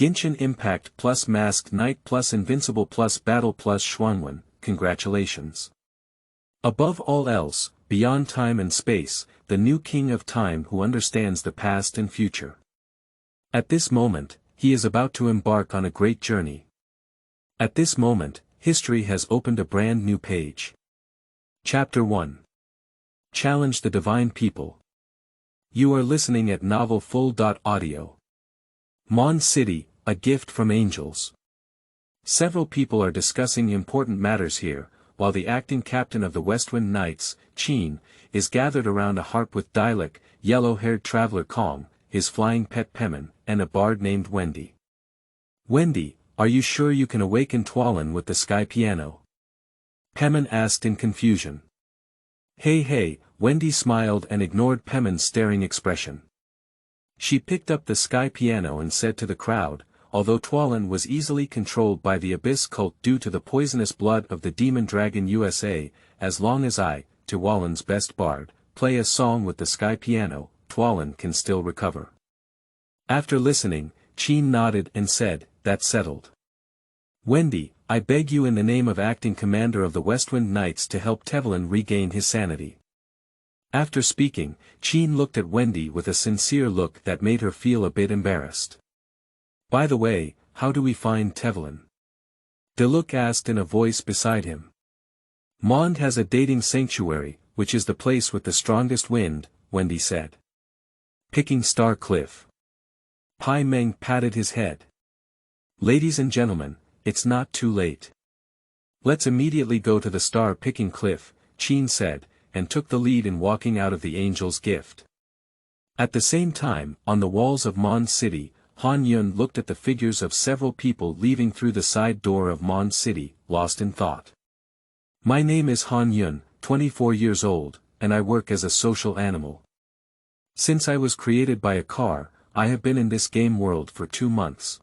Genshin Impact+Masked Knight+Invincible+Battle+Shuangwen, congratulations. Above all else, beyond time and space, the new king of time who understands the past and future. At this moment, he is about to embark on a great journey. At this moment, history has opened a brand new page. Chapter 1. Challenge the Divine People. You are listening at novelfull.audio. Mon City, a gift from angels. Several people are discussing important matters here, while the acting captain of the Westwind Knights, Qin, is gathered around a harp with Dialek, yellow-haired traveler Kong, his flying pet Kamen, and a bard named Wendy. Wendy, are you sure you can awaken Tuolin with the sky piano? Kamen asked in confusion. Hey, Wendy smiled and ignored Pemen's staring expression. She picked up the sky piano and said to the crowd, although Tuolin was easily controlled by the Abyss cult due to the poisonous blood of the demon dragon USA, as long as I, Tuolin's best bard, play a song with the sky piano, Tuolin can still recover. After listening, Qin nodded and said, that's settled. Wendy, I beg you in the name of acting commander of the Westwind Knights to help Tuolin regain his sanity. After speaking, Qin looked at Wendy with a sincere look that made her feel a bit embarrassed. By the way, how do we find Tuolin? Diluc asked in a voice beside him. Mond has a dating sanctuary, which is the place with the strongest wind, Wendy said. Picking Star Cliff. Pai Meng patted his head. Ladies and gentlemen, it's not too late. Let's immediately go to the star-picking cliff, Qin said, and took the lead in walking out of the angel's gift. At the same time, on the walls of Mon City, Han Yun looked at the figures of several people leaving through the side door of Mon City, lost in thought. My name is Han Yun, 24 years old, and I work as a social animal. Since I was created by a car, I have been in this game world for 2 months.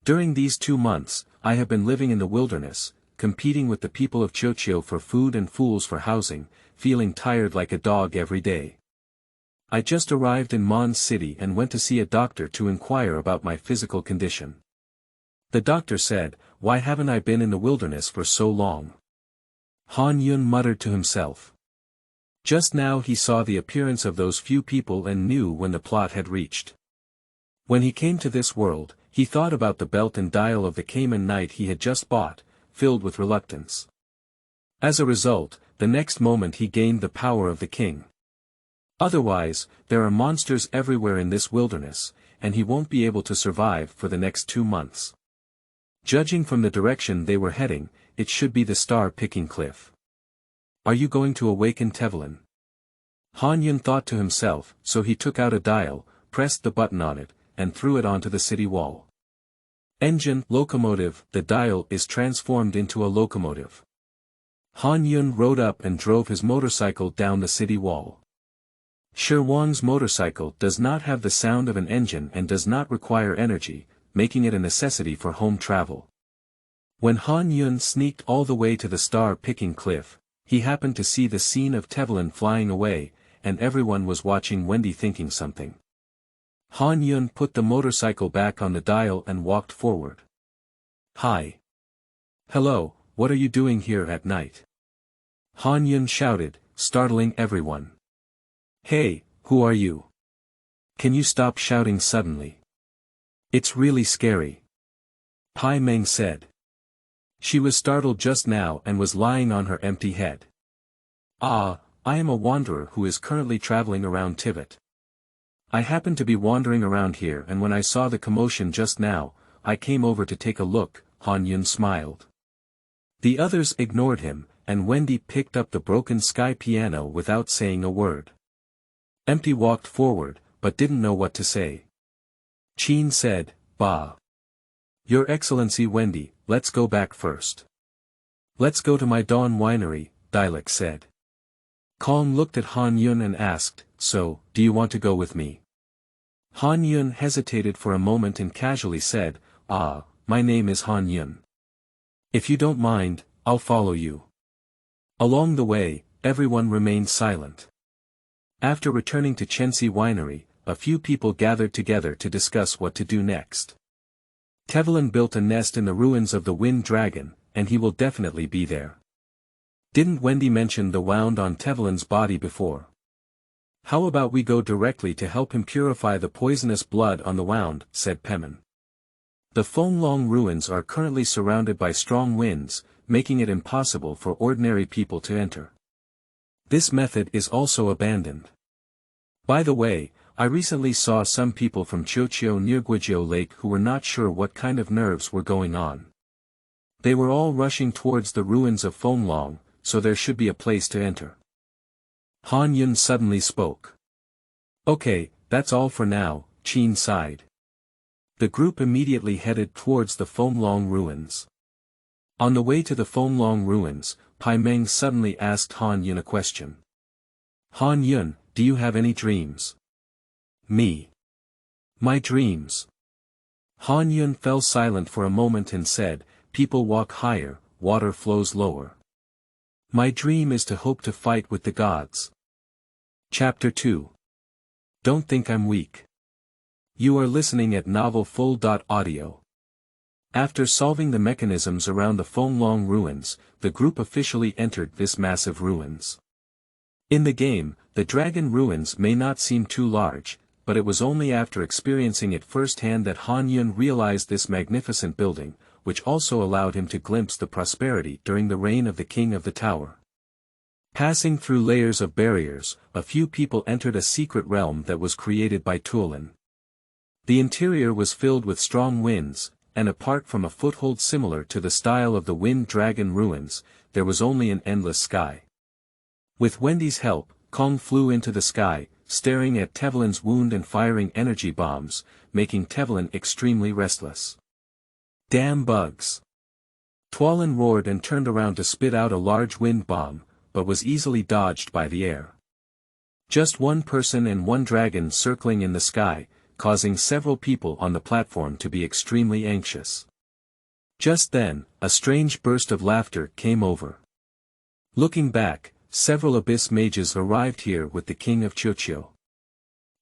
During these 2 months, I have been living in the wilderness, competing with the people of Chochio for food and fools for housing, feeling tired like a dog every day. I just arrived in Mon City and went to see a doctor to inquire about my physical condition. The doctor said, why haven't I been in the wilderness for so long? Han Yun muttered to himself. Just now he saw the appearance of those few people and knew when the plot had reached. When he came to this world, he thought about the belt and dial of the Kamen Knight he had just bought, filled with reluctance. As a result, the next moment he gained the power of the king. Otherwise, there are monsters everywhere in this wilderness, and he won't be able to survive for the next 2 months. Judging from the direction they were heading, it should be the star-picking cliff. Are you going to awaken Tuolin? Han Yun thought to himself, so he took out a dial, pressed the button on it, and threw it onto the city wall. Engine, locomotive, the dial is transformed into a locomotive. Han Yun rode up and drove his motorcycle down the city wall. Shi Wang's motorcycle does not have the sound of an engine and does not require energy, making it a necessity for home travel. When Han Yun sneaked all the way to the star-picking cliff, he happened to see the scene of Tuolin flying away, and everyone was watching Wendy thinking something. Han Yun put the motorcycle back on the dial and walked forward. Hi. Hello, what are you doing here at night? Han Yun shouted, startling everyone. Hey, who are you? Can you stop shouting suddenly? It's really scary. Pai Meng said. She was startled just now and was lying on her empty head. I am a wanderer who is currently traveling around Tibet. I happened to be wandering around here and when I saw the commotion just now, I came over to take a look, Han Yun smiled. The others ignored him, and Wendy picked up the broken sky piano without saying a word. Empty walked forward, but didn't know what to say. Qin said, Bah. Your Excellency Wendy, let's go back first. Let's go to my Dawn Winery, Dialek said. Kong looked at Han Yun and asked, so, do you want to go with me? Han Yun hesitated for a moment and casually said, my name is Han Yun. If you don't mind, I'll follow you. Along the way, everyone remained silent. After returning to Chenxi Winery, a few people gathered together to discuss what to do next. Tevlin built a nest in the ruins of the Wind Dragon, and he will definitely be there. Didn't Wendy mention the wound on Tevlin's body before? How about we go directly to help him purify the poisonous blood on the wound, said Kamen. The Fenglong ruins are currently surrounded by strong winds, making it impossible for ordinary people to enter. This method is also abandoned. By the way, I recently saw some people from Chochio near Guizhou Lake who were not sure what kind of nerves were going on. They were all rushing towards the ruins of Fenglong, so there should be a place to enter. Han Yun suddenly spoke. Okay, that's all for now, Qin sighed. The group immediately headed towards the Fenglong ruins. On the way to the Fenglong ruins, Pai Meng suddenly asked Han Yun a question. Han Yun, do you have any dreams? Me. My dreams. Han Yun fell silent for a moment and said, people walk higher, water flows lower. My dream is to hope to fight with the gods. Chapter 2. Don't think I'm weak. You are listening at novelfull.audio. After solving the mechanisms around the Fenglong ruins, the group officially entered this massive ruins. In the game, the dragon ruins may not seem too large, but it was only after experiencing it firsthand that Han Yun realized this magnificent building, which also allowed him to glimpse the prosperity during the reign of the King of the Tower. Passing through layers of barriers, a few people entered a secret realm that was created by Tuolin. The interior was filled with strong winds, and apart from a foothold similar to the style of the Wind Dragon ruins, there was only an endless sky. With Wendy's help, Kong flew into the sky, staring at Tevlin's wound and firing energy bombs, making Tevlin extremely restless. Damn bugs! Tuolin roared and turned around to spit out a large wind bomb, but was easily dodged by the air. Just one person and one dragon circling in the sky, causing several people on the platform to be extremely anxious. Just then, a strange burst of laughter came over. Looking back, several Abyss Mages arrived here with the King of Chochio.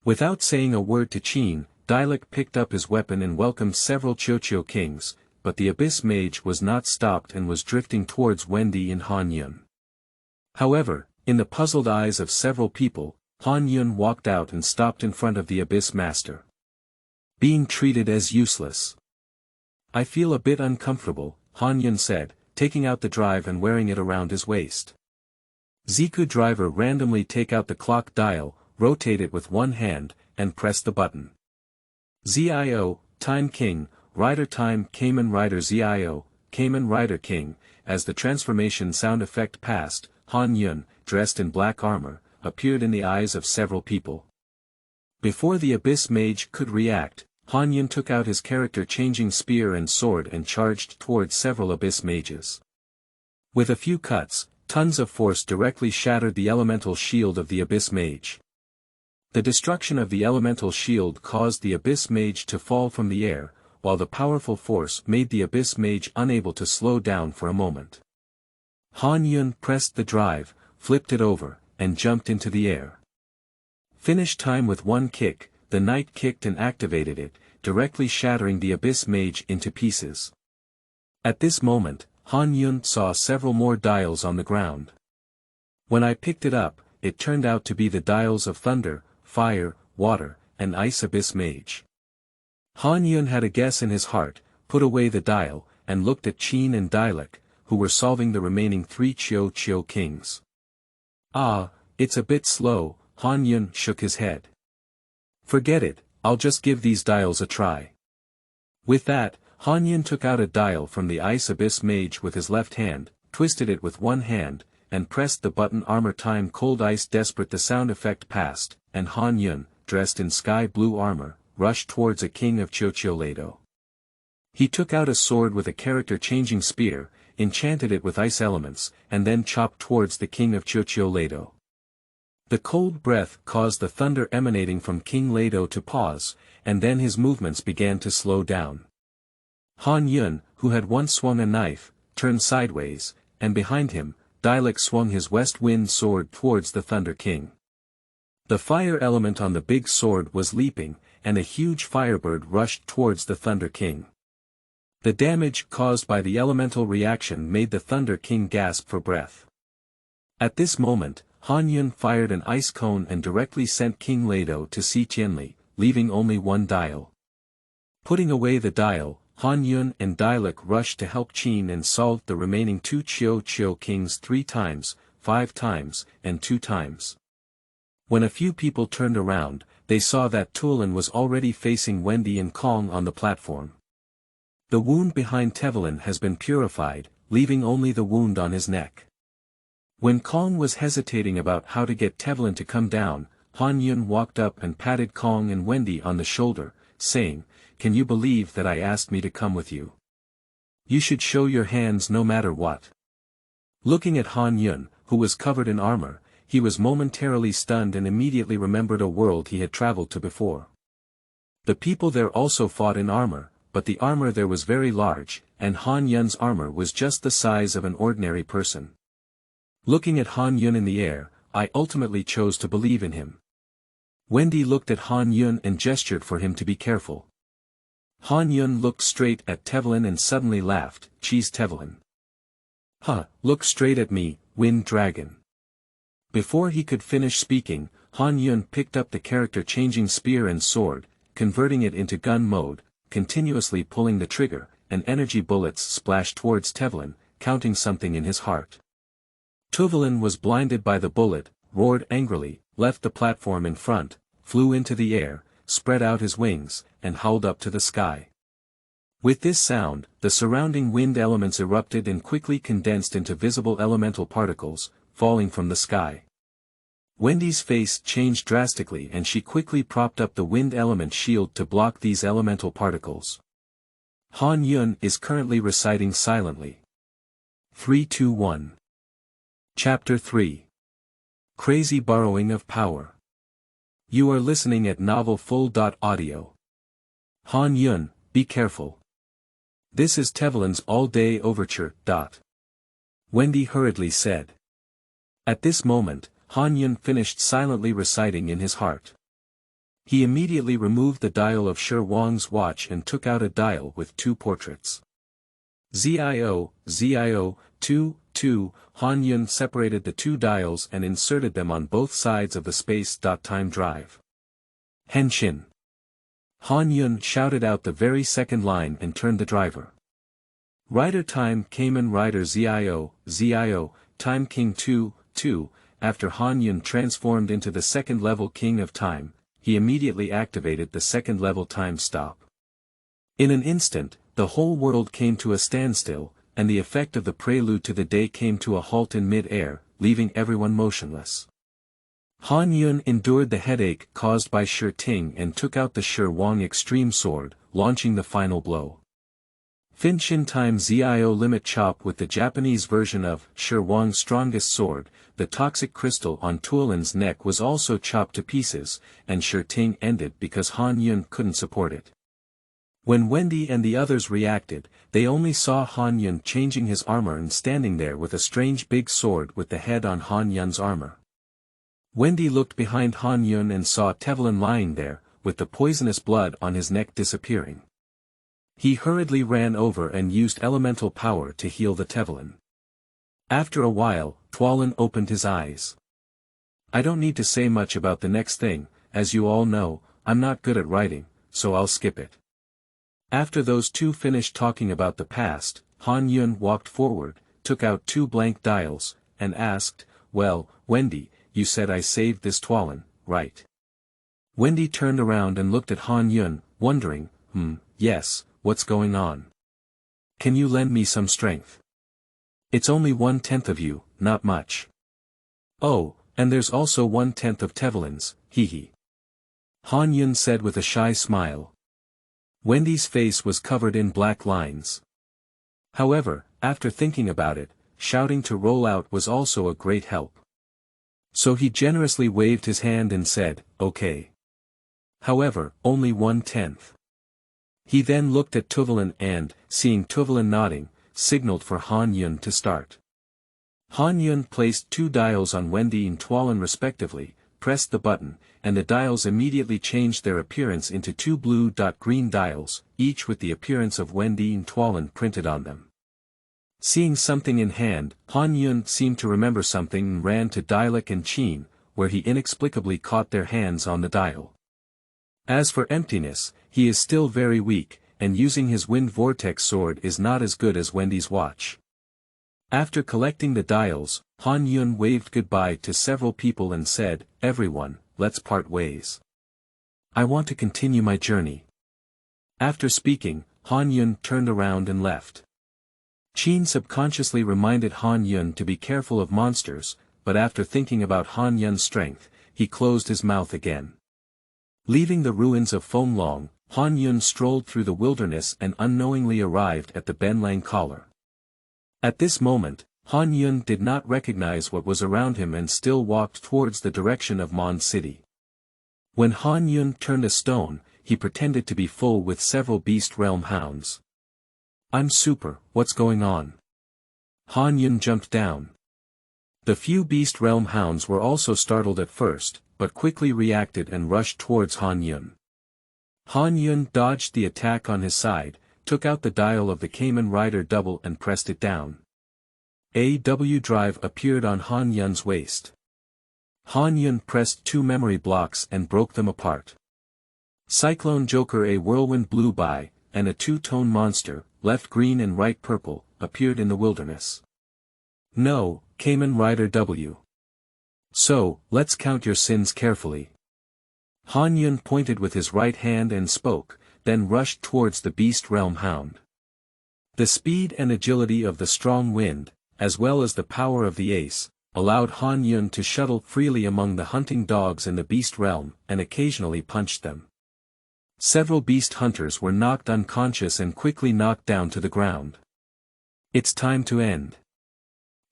Without saying a word to Qin, Dialek picked up his weapon and welcomed several Chochio kings, but the Abyss Mage was not stopped and was drifting towards Wendy and Han Yun. However, in the puzzled eyes of several people, Han Yun walked out and stopped in front of the Abyss Master. Being treated as useless. I feel a bit uncomfortable, Han Yun said, taking out the drive and wearing it around his waist. Ziku driver randomly take out the clock dial, rotate it with one hand, and press the button. ZIO, Time King, Rider Time Kamen Rider ZIO, Kamen Rider King. As the transformation sound effect passed, Han Yun, dressed in black armor, appeared in the eyes of several people. Before the Abyss Mage could react, Han Yun took out his character-changing spear and sword and charged towards several Abyss Mages. With a few cuts, tons of force directly shattered the elemental shield of the Abyss Mage. The destruction of the elemental shield caused the Abyss Mage to fall from the air, while the powerful force made the Abyss Mage unable to slow down for a moment. Han Yun pressed the drive, flipped it over, and jumped into the air. Finish time with one kick, the knight kicked and activated it, directly shattering the Abyss Mage into pieces. At this moment, Han Yun saw several more dials on the ground. When I picked it up, it turned out to be the dials of Thunder, Fire, Water, and Ice Abyss Mage. Han Yun had a guess in his heart, put away the dial, and looked at Qin and Dialek, who were solving the remaining three Chochio kings. Ah, it's a bit slow, Han Yun shook his head. Forget it, I'll just give these dials a try. With that, Han Yun took out a dial from the Ice Abyss Mage with his left hand, twisted it with one hand, and pressed the button Armor Time Cold Ice Desperate. The sound effect passed, and Han Yun, dressed in sky blue armor, rushed towards a king of Chochiolado. He took out a sword with a character-changing spear, enchanted it with ice elements, and then chopped towards the king of Chochiolado. The cold breath caused the thunder emanating from King Lado to pause, and then his movements began to slow down. Han Yun, who had once swung a knife, turned sideways, and behind him, Dialek swung his West Wind sword towards the Thunder King. The fire element on the big sword was leaping, and a huge firebird rushed towards the Thunder King. The damage caused by the elemental reaction made the Thunder King gasp for breath. At this moment, Han Yun fired an ice cone and directly sent King Lado to see Tianli, leaving only one dial. Putting away the dial, Han Yun and Dialek rushed to help Qin and solved the remaining two Chiu kings 3 times, 5 times, and 2 times. When a few people turned around, they saw that Tuolin was already facing Wendy and Kong on the platform. The wound behind Tevelin has been purified, leaving only the wound on his neck. When Kong was hesitating about how to get Tevelin to come down, Han Yun walked up and patted Kong and Wendy on the shoulder, saying, "Can you believe that I asked me to come with you? You should show your hands no matter what." Looking at Han Yun, who was covered in armor, he was momentarily stunned and immediately remembered a world he had traveled to before. The people there also fought in armor, but the armor there was very large, and Han Yun's armor was just the size of an ordinary person. Looking at Han Yun in the air, I ultimately chose to believe in him. Wendy looked at Han Yun and gestured for him to be careful. Han Yun looked straight at Tevelin and suddenly laughed, "Cheese Tevelin. Huh, look straight at me, Wind Dragon." Before he could finish speaking, Han Yun picked up the character-changing spear and sword, converting it into gun mode, continuously pulling the trigger, and energy bullets splashed towards Tevelin, counting something in his heart. Tevelin was blinded by the bullet, roared angrily, left the platform in front, flew into the air, spread out his wings, and howled up to the sky. With this sound, the surrounding wind elements erupted and quickly condensed into visible elemental particles, falling from the sky. Wendy's face changed drastically and she quickly propped up the wind element shield to block these elemental particles. Han Yun is currently reciting silently. 3-2-1. Chapter 3. Crazy Borrowing of Power. You are listening at novelfull.audio. Han Yun, be careful. This is Tevelin's all-day overture. Wendy hurriedly said. At this moment, Han Yun finished silently reciting in his heart. He immediately removed the dial of Shi Wang's watch and took out a dial with 2 portraits. ZIO, 2, Han Yun separated the 2 dials and inserted them on both sides of the space.time drive. Henshin. Han Yun shouted out the very second line and turned the driver. Rider time Kamen Rider ZIO, Time King 2. After Han Yun transformed into the second-level King of Time, he immediately activated the second-level time stop. In an instant, the whole world came to a standstill, and the effect of the prelude to the day came to a halt in mid-air, leaving everyone motionless. Han Yun endured the headache caused by Shi Ting and took out the Shi Wang Extreme Sword, launching the final blow. Finshin Time ZIO Limit Chop. With the Japanese version of Shi Wang's strongest sword, the toxic crystal on Tuolin's neck was also chopped to pieces, and Shi Ting ended because Han Yun couldn't support it. When Wendy and the others reacted, they only saw Han Yun changing his armor and standing there with a strange big sword with the head on Han Yun's armor. Wendy looked behind Han Yun and saw Tevelin lying there, with the poisonous blood on his neck disappearing. He hurriedly ran over and used elemental power to heal the Tevelin. After a while, Tuolin opened his eyes. I don't need to say much about the next thing, as you all know, I'm not good at writing, so I'll skip it. After those 2 finished talking about the past, Han Yun walked forward, took out 2 blank dials, and asked, "Well, Wendy, you said I saved this Tuolin, right?" Wendy turned around and looked at Han Yun, wondering, yes, what's going on? Can you lend me some strength? It's only 1/10 of you, not much. Oh, and there's also 1/10 of Tevelin's, hee. Han Yun said with a shy smile. Wendy's face was covered in black lines. However, after thinking about it, shouting to roll out was also a great help. So he generously waved his hand and said, okay. However, only 1/10. He then looked at Tevelin and, seeing Tevelin nodding, signaled for Han Yun to start. Han Yun placed 2 dials on Wendy and Tuolin respectively, pressed the button, and the dials immediately changed their appearance into two blue-green dials, each with the appearance of Wendy printed on them. Seeing something in hand, Han Yun seemed to remember something and ran to Dialek and Qin, where he inexplicably caught their hands on the dial. As for emptiness, he is still very weak, and using his wind vortex sword is not as good as Wendy's watch. After collecting the dials, Han Yun waved goodbye to several people and said, "Everyone, let's part ways. I want to continue my journey." After speaking, Han Yun turned around and left. Qin subconsciously reminded Han Yun to be careful of monsters, but after thinking about Han Yun's strength, he closed his mouth again. Leaving the ruins of Fenglong, Han Yun strolled through the wilderness and unknowingly arrived at the Benlang collar. At this moment, Han Yun did not recognize what was around him and still walked towards the direction of Mon City. When Han Yun turned a stone, he pretended to be full with several Beast Realm hounds. "I'm super, what's going on?" Han Yun jumped down. The few Beast Realm hounds were also startled at first, but quickly reacted and rushed towards Han Yun. Han Yun dodged the attack on his side, took out the dial of the Kamen Rider double and pressed it down. A W drive appeared on Han Yun's waist. Han Yun pressed two memory blocks and broke them apart. Cyclone Joker A whirlwind blew by, and a two-tone monster, left green and right purple, appeared in the wilderness. "No, Kamen Rider W. So, let's count your sins carefully." Han Yun pointed with his right hand and spoke, then rushed towards the Beast Realm Hound. The speed and agility of the strong wind, as well as the power of the ace, allowed Han Yun to shuttle freely among the hunting dogs in the Beast Realm, and occasionally punched them. Several beast hunters were knocked unconscious and quickly knocked down to the ground. "It's time to end."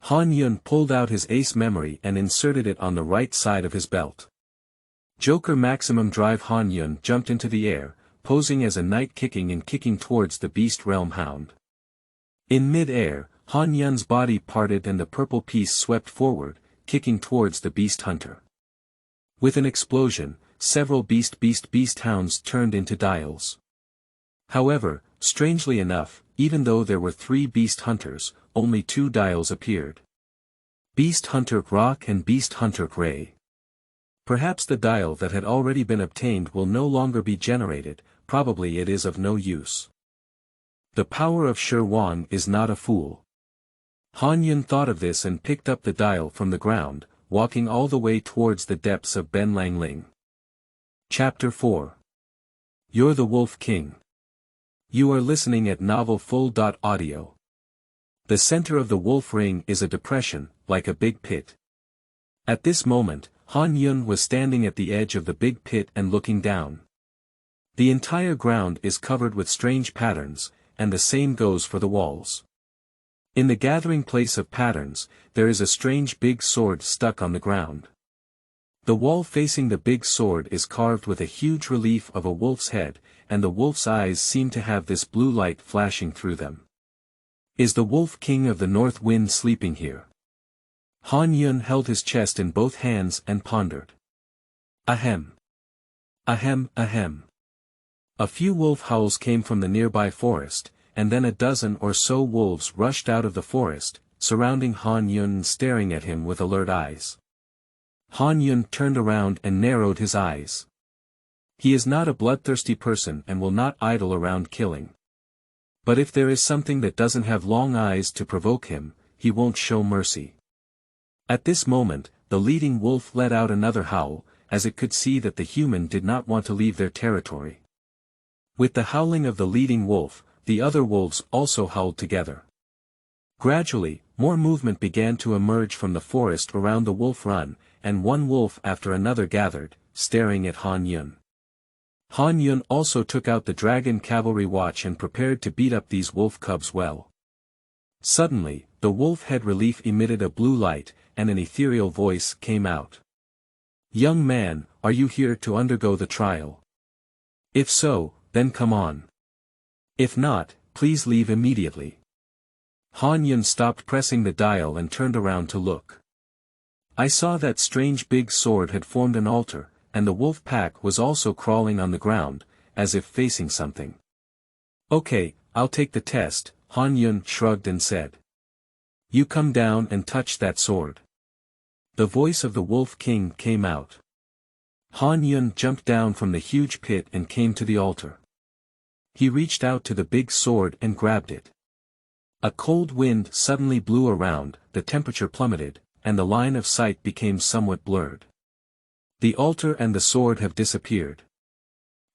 Han Yun pulled out his ace memory and inserted it on the right side of his belt. Joker Maximum Drive. Han Yun jumped into the air, posing as a knight kicking towards the Beast Realm Hound. In mid-air, Han Yun's body parted and the purple piece swept forward, kicking towards the beast hunter. With an explosion, several beast hounds turned into dials. However, strangely enough, even though there were 3 beast hunters, only 2 dials appeared. Beast Hunter Rock and Beast Hunter Ray. Perhaps the dial that had already been obtained will no longer be generated, probably it is of no use. The power of Shi Wang is not a fool. Han Yun thought of this and picked up the dial from the ground, walking all the way towards the depths of Benlang Ling. Chapter 4. You're the Wolf King. You are listening at Novel Full.audio. The center of the Wolf Ring is a depression, like a big pit. At this moment, Han Yun was standing at the edge of the big pit and looking down. The entire ground is covered with strange patterns, and the same goes for the walls. In the gathering place of patterns, there is a strange big sword stuck on the ground. The wall facing the big sword is carved with a huge relief of a wolf's head, and the wolf's eyes seem to have this blue light flashing through them. Is the Wolf King of the North Wind sleeping here? Han Yun held his chest in both hands and pondered. Ahem. Ahem, ahem. A few wolf howls came from the nearby forest, and then a dozen or so wolves rushed out of the forest, surrounding Han Yun and staring at him with alert eyes. Han Yun turned around and narrowed his eyes. He is not a bloodthirsty person and will not idle around killing. But if there is something that doesn't have long eyes to provoke him, he won't show mercy. At this moment, the leading wolf let out another howl, as it could see that the human did not want to leave their territory. With the howling of the leading wolf, the other wolves also howled together. Gradually, more movement began to emerge from the forest around the wolf run, and one wolf after another gathered, staring at Han Yun. Han Yun also took out the dragon cavalry watch and prepared to beat up these wolf cubs well. Suddenly, the wolf head relief emitted a blue light, and an ethereal voice came out. "Young man, are you here to undergo the trial? If so, then come on. If not, please leave immediately." Han Yun stopped pressing the dial and turned around to look. I saw that strange big sword had formed an altar, and the wolf pack was also crawling on the ground, as if facing something. "Okay, I'll take the test," Han Yun shrugged and said. "You come down and touch that sword." The voice of the Wolf King came out. Han Yun jumped down from the huge pit and came to the altar. He reached out to the big sword and grabbed it. A cold wind suddenly blew around, the temperature plummeted, and the line of sight became somewhat blurred. The altar and the sword have disappeared.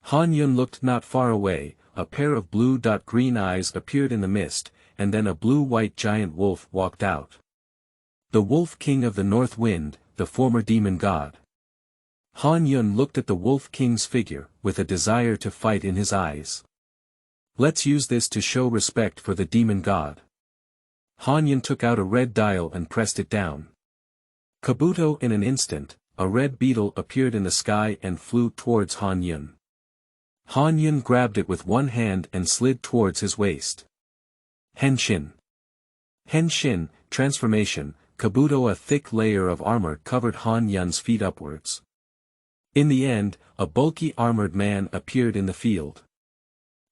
Han Yun looked not far away, a pair of blue-green eyes appeared in the mist, and then a blue-white giant wolf walked out. The Wolf King of the North Wind, the former demon god. Han Yun looked at the Wolf King's figure, with a desire to fight in his eyes. Let's use this to show respect for the demon god. Han Yun took out a red dial and pressed it down. Kabuto, in an instant, a red beetle appeared in the sky and flew towards Han Yun. Han Yun grabbed it with one hand and slid towards his waist. Henshin. Henshin, transformation, Kabuto. A thick layer of armor covered Han Yun's feet upwards. In the end, a bulky armored man appeared in the field.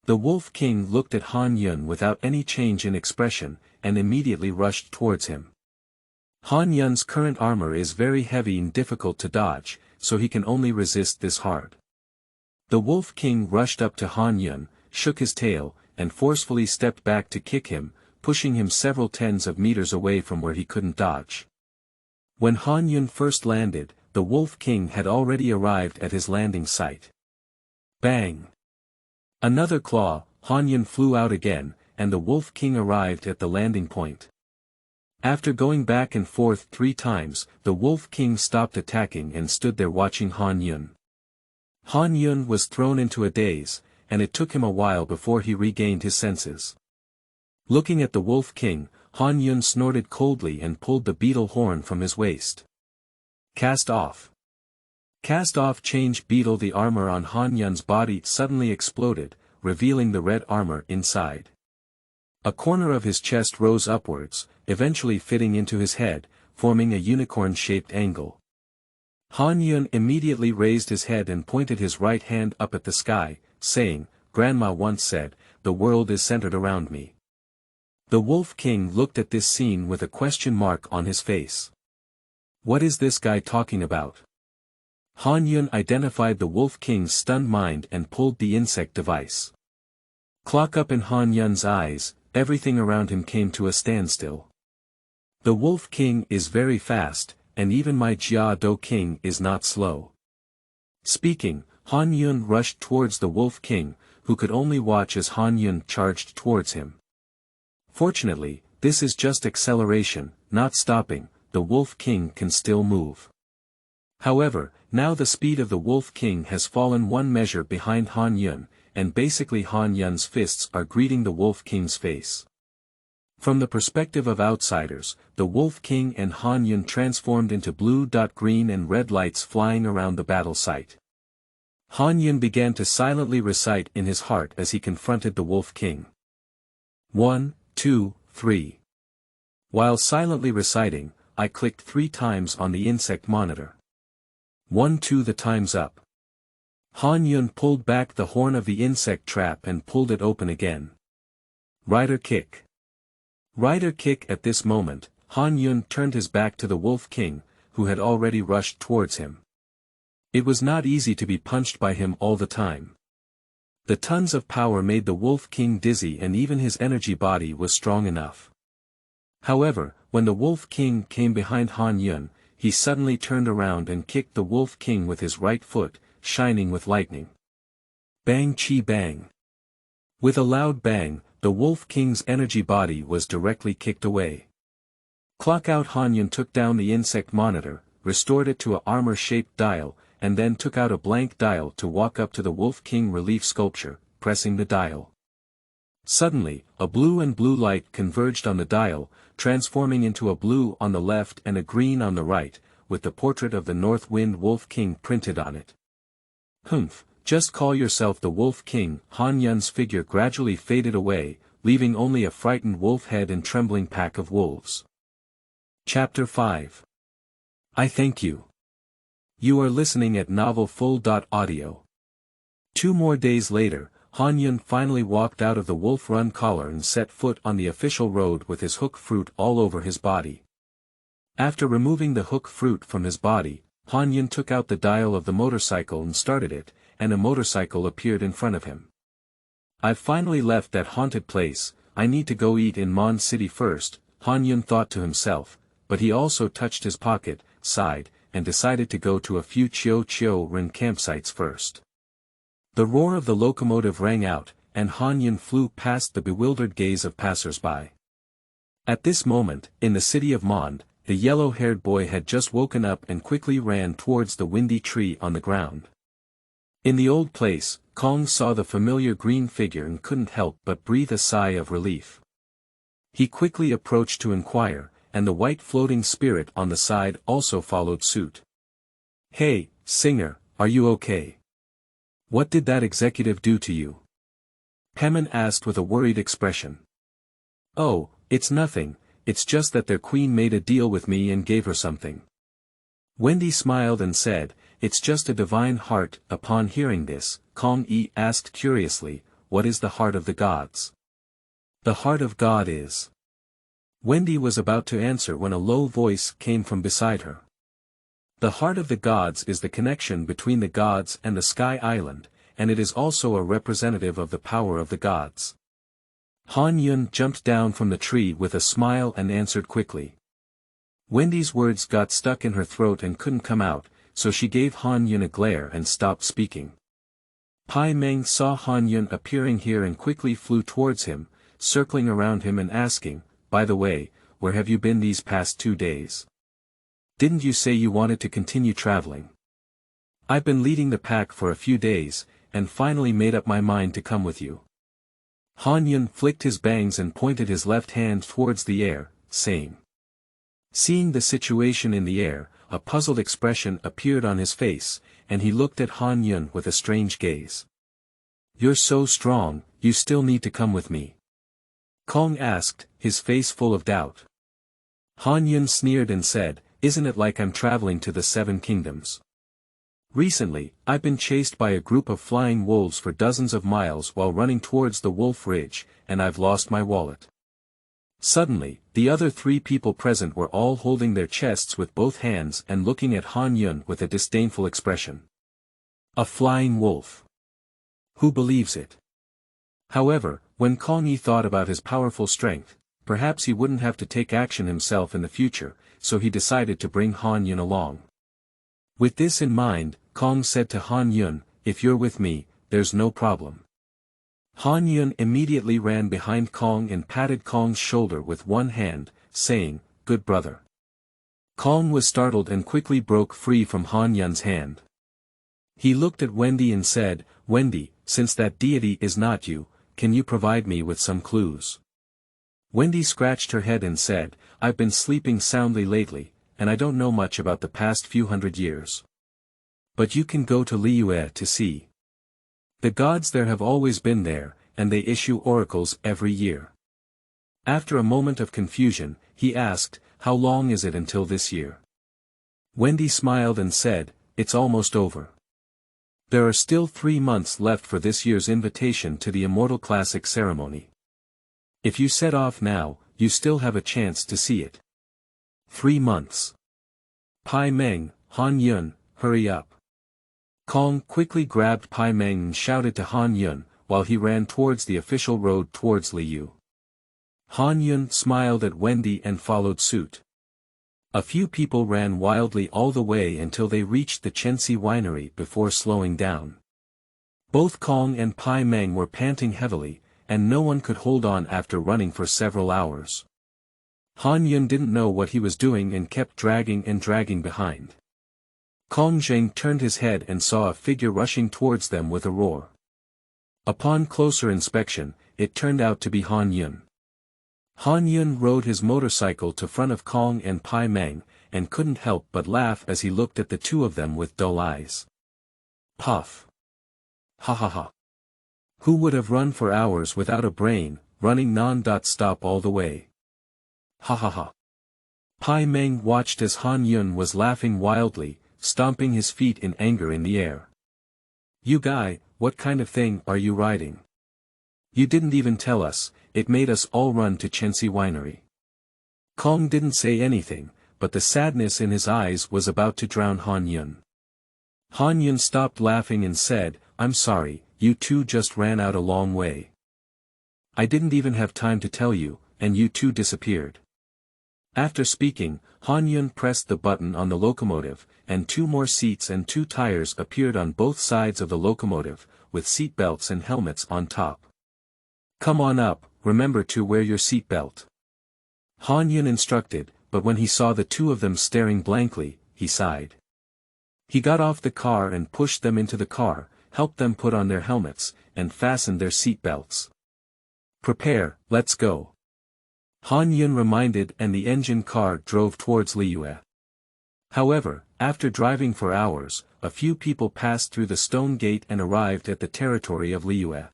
The Wolf King looked at Han Yun without any change in expression, and immediately rushed towards him. Han Yun's current armor is very heavy and difficult to dodge, so he can only resist this hard. The Wolf King rushed up to Han Yun, shook his tail, and forcefully stepped back to kick him, pushing him several tens of meters away from where he couldn't dodge. When Han Yun first landed, the Wolf King had already arrived at his landing site. Bang! Another claw, Han Yun flew out again, and the Wolf King arrived at the landing point. After going back and forth 3 times, the Wolf King stopped attacking and stood there watching Han Yun. Han Yun was thrown into a daze, and it took him a while before he regained his senses. Looking at the Wolf King, Han Yun snorted coldly and pulled the beetle horn from his waist. Cast off. Cast off. Change beetle. The armor on Han Yun's body suddenly exploded, revealing the red armor inside. A corner of his chest rose upwards, eventually fitting into his head, forming a unicorn-shaped angle. Han Yun immediately raised his head and pointed his right hand up at the sky, saying, "Grandma once said, the world is centered around me." The Wolf King looked at this scene with a question mark on his face. What is this guy talking about? Han Yun identified the Wolf King's stunned mind and pulled the insect device. Clock up in Han Yun's eyes, everything around him came to a standstill. The Wolf King is very fast, and even my Jia Do King is not slow. Speaking, Han Yun rushed towards the Wolf King, who could only watch as Han Yun charged towards him. Fortunately, this is just acceleration, not stopping. The Wolf King can still move. However, now the speed of the Wolf King has fallen one measure behind Han Yun, and basically Han Yun's fists are greeting the Wolf King's face. From the perspective of outsiders, the Wolf King and Han Yun transformed into blue-green and red lights flying around the battle site. Han Yun began to silently recite in his heart as he confronted the Wolf King. 1, 2, 3. While silently reciting, I clicked 3 times on the insect monitor. 1, 2. The time's up. Han Yun pulled back the horn of the insect trap and pulled it open again. Rider kick. Rider kick. At this moment, Han Yun turned his back to the Wolf King, who had already rushed towards him. It was not easy to be punched by him all the time. The tons of power made the Wolf King dizzy, and even his energy body was strong enough. However, when the Wolf King came behind Han Yun, he suddenly turned around and kicked the Wolf King with his right foot, shining with lightning. Bang chi bang. With a loud bang, the Wolf King's energy body was directly kicked away. Clock out. Han Yun took down the insect monitor, restored it to a armor-shaped dial, and then took out a blank dial to walk up to the Wolf King relief sculpture, pressing the dial. Suddenly, a blue and blue light converged on the dial, transforming into a blue on the left and a green on the right, with the portrait of the North Wind Wolf King printed on it. Humph, just call yourself the Wolf King. Han Yun's figure gradually faded away, leaving only a frightened wolf head and trembling pack of wolves. Chapter 5. I thank you. You are listening at Novel Full. Audio. 2 more days later, Han Yun finally walked out of the Wolf Run collar and set foot on the official road with his hook fruit all over his body. After removing the hook fruit from his body, Han Yun took out the dial of the motorcycle and started it, and a motorcycle appeared in front of him. I've finally left that haunted place. I need to go eat in Mon City first, Han Yun thought to himself, but he also touched his pocket, sighed, and decided to go to a few Chio Rin campsites first. The roar of the locomotive rang out, and Han Yun flew past the bewildered gaze of passers-by. At this moment, in the city of Mond, the yellow-haired boy had just woken up and quickly ran towards the windy tree on the ground. In the old place, Kong saw the familiar green figure and couldn't help but breathe a sigh of relief. He quickly approached to inquire, and the white floating spirit on the side also followed suit. "Hey, singer, are you okay? What did that executive do to you?" Kamen asked with a worried expression. "Oh, it's nothing, it's just that their queen made a deal with me and gave her something." Wendy smiled and said, "It's just a divine heart." Upon hearing this, Kong asked curiously, "What is the heart of the gods?" "The heart of God is..." Wendy was about to answer when a low voice came from beside her. "The heart of the gods is the connection between the gods and the Sky Island, and it is also a representative of the power of the gods." Han Yun jumped down from the tree with a smile and answered quickly. Wendy's words got stuck in her throat and couldn't come out, so she gave Han Yun a glare and stopped speaking. Pai Meng saw Han Yun appearing here and quickly flew towards him, circling around him and asking, "By the way, where have you been these past 2 days? Didn't you say you wanted to continue traveling?" "I've been leading the pack for a few days, and finally made up my mind to come with you." Han Yun flicked his bangs and pointed his left hand towards the air, saying. Seeing the situation in the air, a puzzled expression appeared on his face, and he looked at Han Yun with a strange gaze. "You're so strong, you still need to come with me?" Kong asked, his face full of doubt. Han Yun sneered and said, "Isn't it like I'm traveling to the 7 kingdoms? Recently, I've been chased by a group of flying wolves for dozens of miles while running towards the Wolf Ridge, and I've lost my wallet." Suddenly, the other 3 people present were all holding their chests with both hands and looking at Han Yun with a disdainful expression. A flying wolf. Who believes it? However, when Kong Yi thought about his powerful strength, perhaps he wouldn't have to take action himself in the future, so he decided to bring Han Yun along. With this in mind, Kong said to Han Yun, "If you're with me, there's no problem." Han Yun immediately ran behind Kong and patted Kong's shoulder with one hand, saying, "Good brother." Kong was startled and quickly broke free from Han Yun's hand. He looked at Wendy and said, "Wendy, since that deity is not you, can you provide me with some clues?" Wendy scratched her head and said, "I've been sleeping soundly lately, and I don't know much about the past few hundred years. But you can go to Liyue to see. The gods there have always been there, and they issue oracles every year." After a moment of confusion, he asked, "How long is it until this year?" Wendy smiled and said, "It's almost over. There are still 3 months left for this year's invitation to the Immortal Classic ceremony. If you set off now, you still have a chance to see it." 3 months. Pai Meng, Han Yun, hurry up. Kong quickly grabbed Pai Meng and shouted to Han Yun, while he ran towards the official road towards Liu. Han Yun smiled at Wendy and followed suit. A few people ran wildly all the way until they reached the Chenxi winery before slowing down. Both Kong and Pai Meng were panting heavily, and no one could hold on after running for several hours. Han Yun didn't know what he was doing and kept dragging behind. Kong Zheng turned his head and saw a figure rushing towards them with a roar. Upon closer inspection, it turned out to be Han Yun. Han Yun rode his motorcycle to front of Kong and Pai Meng, and couldn't help but laugh as he looked at the two of them with dull eyes. Puff. Ha ha ha. Who would have run for hours without a brain, running non-stop all the way? Ha ha ha. Pai Meng watched as Han Yun was laughing wildly, stomping his feet in anger in the air. "You guy, what kind of thing are you riding? You didn't even tell us, it made us all run to Chenxi Winery." Kong didn't say anything, but the sadness in his eyes was about to drown Han Yun. Han Yun stopped laughing and said, "I'm sorry, you two just ran out a long way. I didn't even have time to tell you, and you two disappeared." After speaking, Han Yun pressed the button on the locomotive, and 2 more seats and 2 tires appeared on both sides of the locomotive, with seat belts and helmets on top. "Come on up, remember to wear your seatbelt," Han Yun instructed, but when he saw the 2 of them staring blankly, he sighed. He got off the car and pushed them into the car, helped them put on their helmets, and fastened their seatbelts. "Prepare, let's go," Han Yun reminded, and the engine car drove towards Liyue. However, after driving for hours, a few people passed through the stone gate and arrived at the territory of Liyue.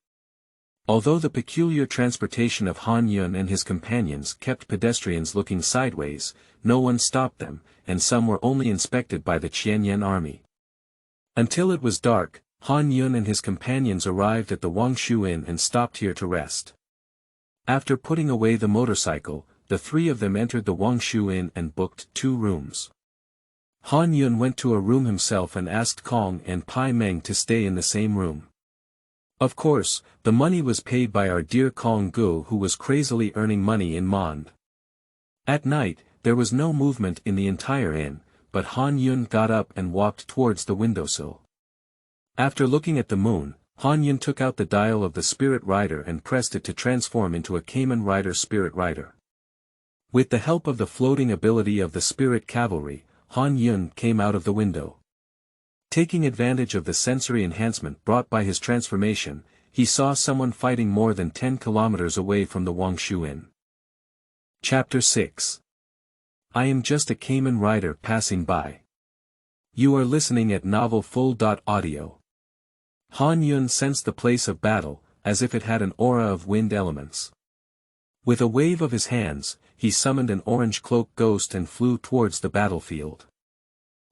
Although the peculiar transportation of Han Yun and his companions kept pedestrians looking sideways, no one stopped them, and some were only inspected by the Qianyan army. Until it was dark, Han Yun and his companions arrived at the Wangshu Inn and stopped here to rest. After putting away the motorcycle, the 3 of them entered the Wangshu Inn and booked 2 rooms. Han Yun went to a room himself and asked Kong and Pai Meng to stay in the same room. Of course, the money was paid by our dear Kong Gu, who was crazily earning money in Mond. At night, there was no movement in the entire inn, but Han Yun got up and walked towards the windowsill. After looking at the moon, Han Yun took out the dial of the Spirit Rider and pressed it to transform into a Kamen Rider Spirit Rider. With the help of the floating ability of the Spirit Cavalry, Han Yun came out of the window. Taking advantage of the sensory enhancement brought by his transformation, he saw someone fighting more than 10 kilometers away from the Wangshu Inn. Chapter 6. I am just a Kamen Rider passing by. You are listening at novelfull.audio. Han Yun sensed the place of battle, as if it had an aura of wind elements. With a wave of his hands, he summoned an orange cloak ghost and flew towards the battlefield.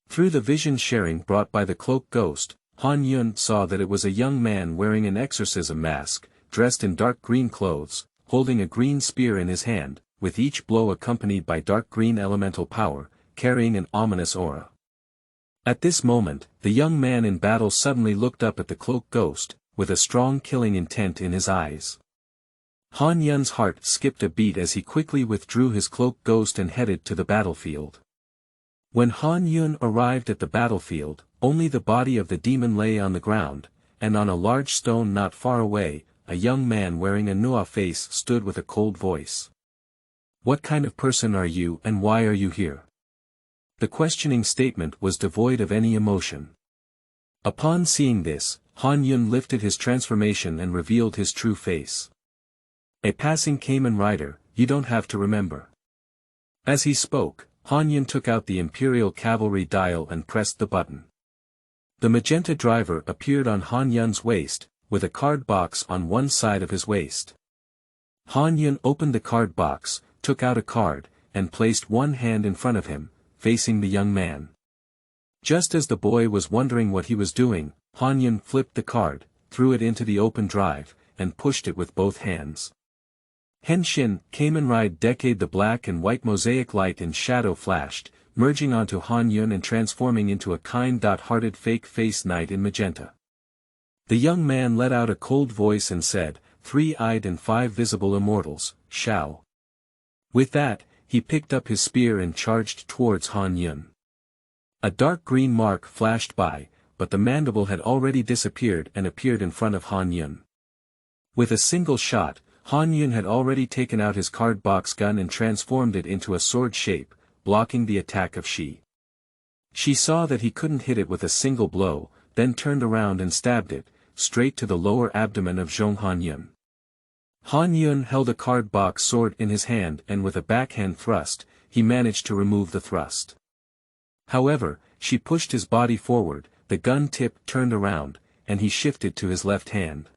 Through the vision sharing brought by the cloak ghost, Han Yun saw that it was a young man wearing an exorcism mask, dressed in dark green clothes, holding a green spear in his hand, with each blow accompanied by dark green elemental power, carrying an ominous aura. At this moment, the young man in battle suddenly looked up at the cloak ghost, with a strong killing intent in his eyes. Han Yun's heart skipped a beat as he quickly withdrew his cloak ghost and headed to the battlefield. When Han Yun arrived at the battlefield, only the body of the demon lay on the ground, and on a large stone not far away, a young man wearing a Nua face stood with a cold voice. "What kind of person are you and why are you here?" The questioning statement was devoid of any emotion. Upon seeing this, Han Yun lifted his transformation and revealed his true face. "A passing Kamen Rider, you don't have to remember." As he spoke, Han Yun took out the Imperial Cavalry dial and pressed the button. The magenta driver appeared on Han Yun's waist, with a card box on one side of his waist. Han Yun opened the card box, took out a card, and placed one hand in front of him, facing the young man. Just as the boy was wondering what he was doing, Han Yun flipped the card, threw it into the open drive, and pushed it with both hands. Henshin, Kamen Ride Decade. The black and white mosaic light and shadow flashed, merging onto Han Yun and transforming into a kind-hearted fake face knight in magenta. The young man let out a cold voice and said, "3-eyed and 5 visible immortals, shall." With that, he picked up his spear and charged towards Han Yun. A dark green mark flashed by, but the mandible had already disappeared and appeared in front of Han Yun. With a single shot, Han Yun had already taken out his card box gun and transformed it into a sword shape, blocking the attack of She. She saw that he couldn't hit it with a single blow, then turned around and stabbed it, straight to the lower abdomen of Zhong Han Yun. Han Yun held a card box sword in his hand and with a backhand thrust, he managed to remove the thrust. However, she pushed his body forward, the gun tip turned around, and he shifted to his left hand.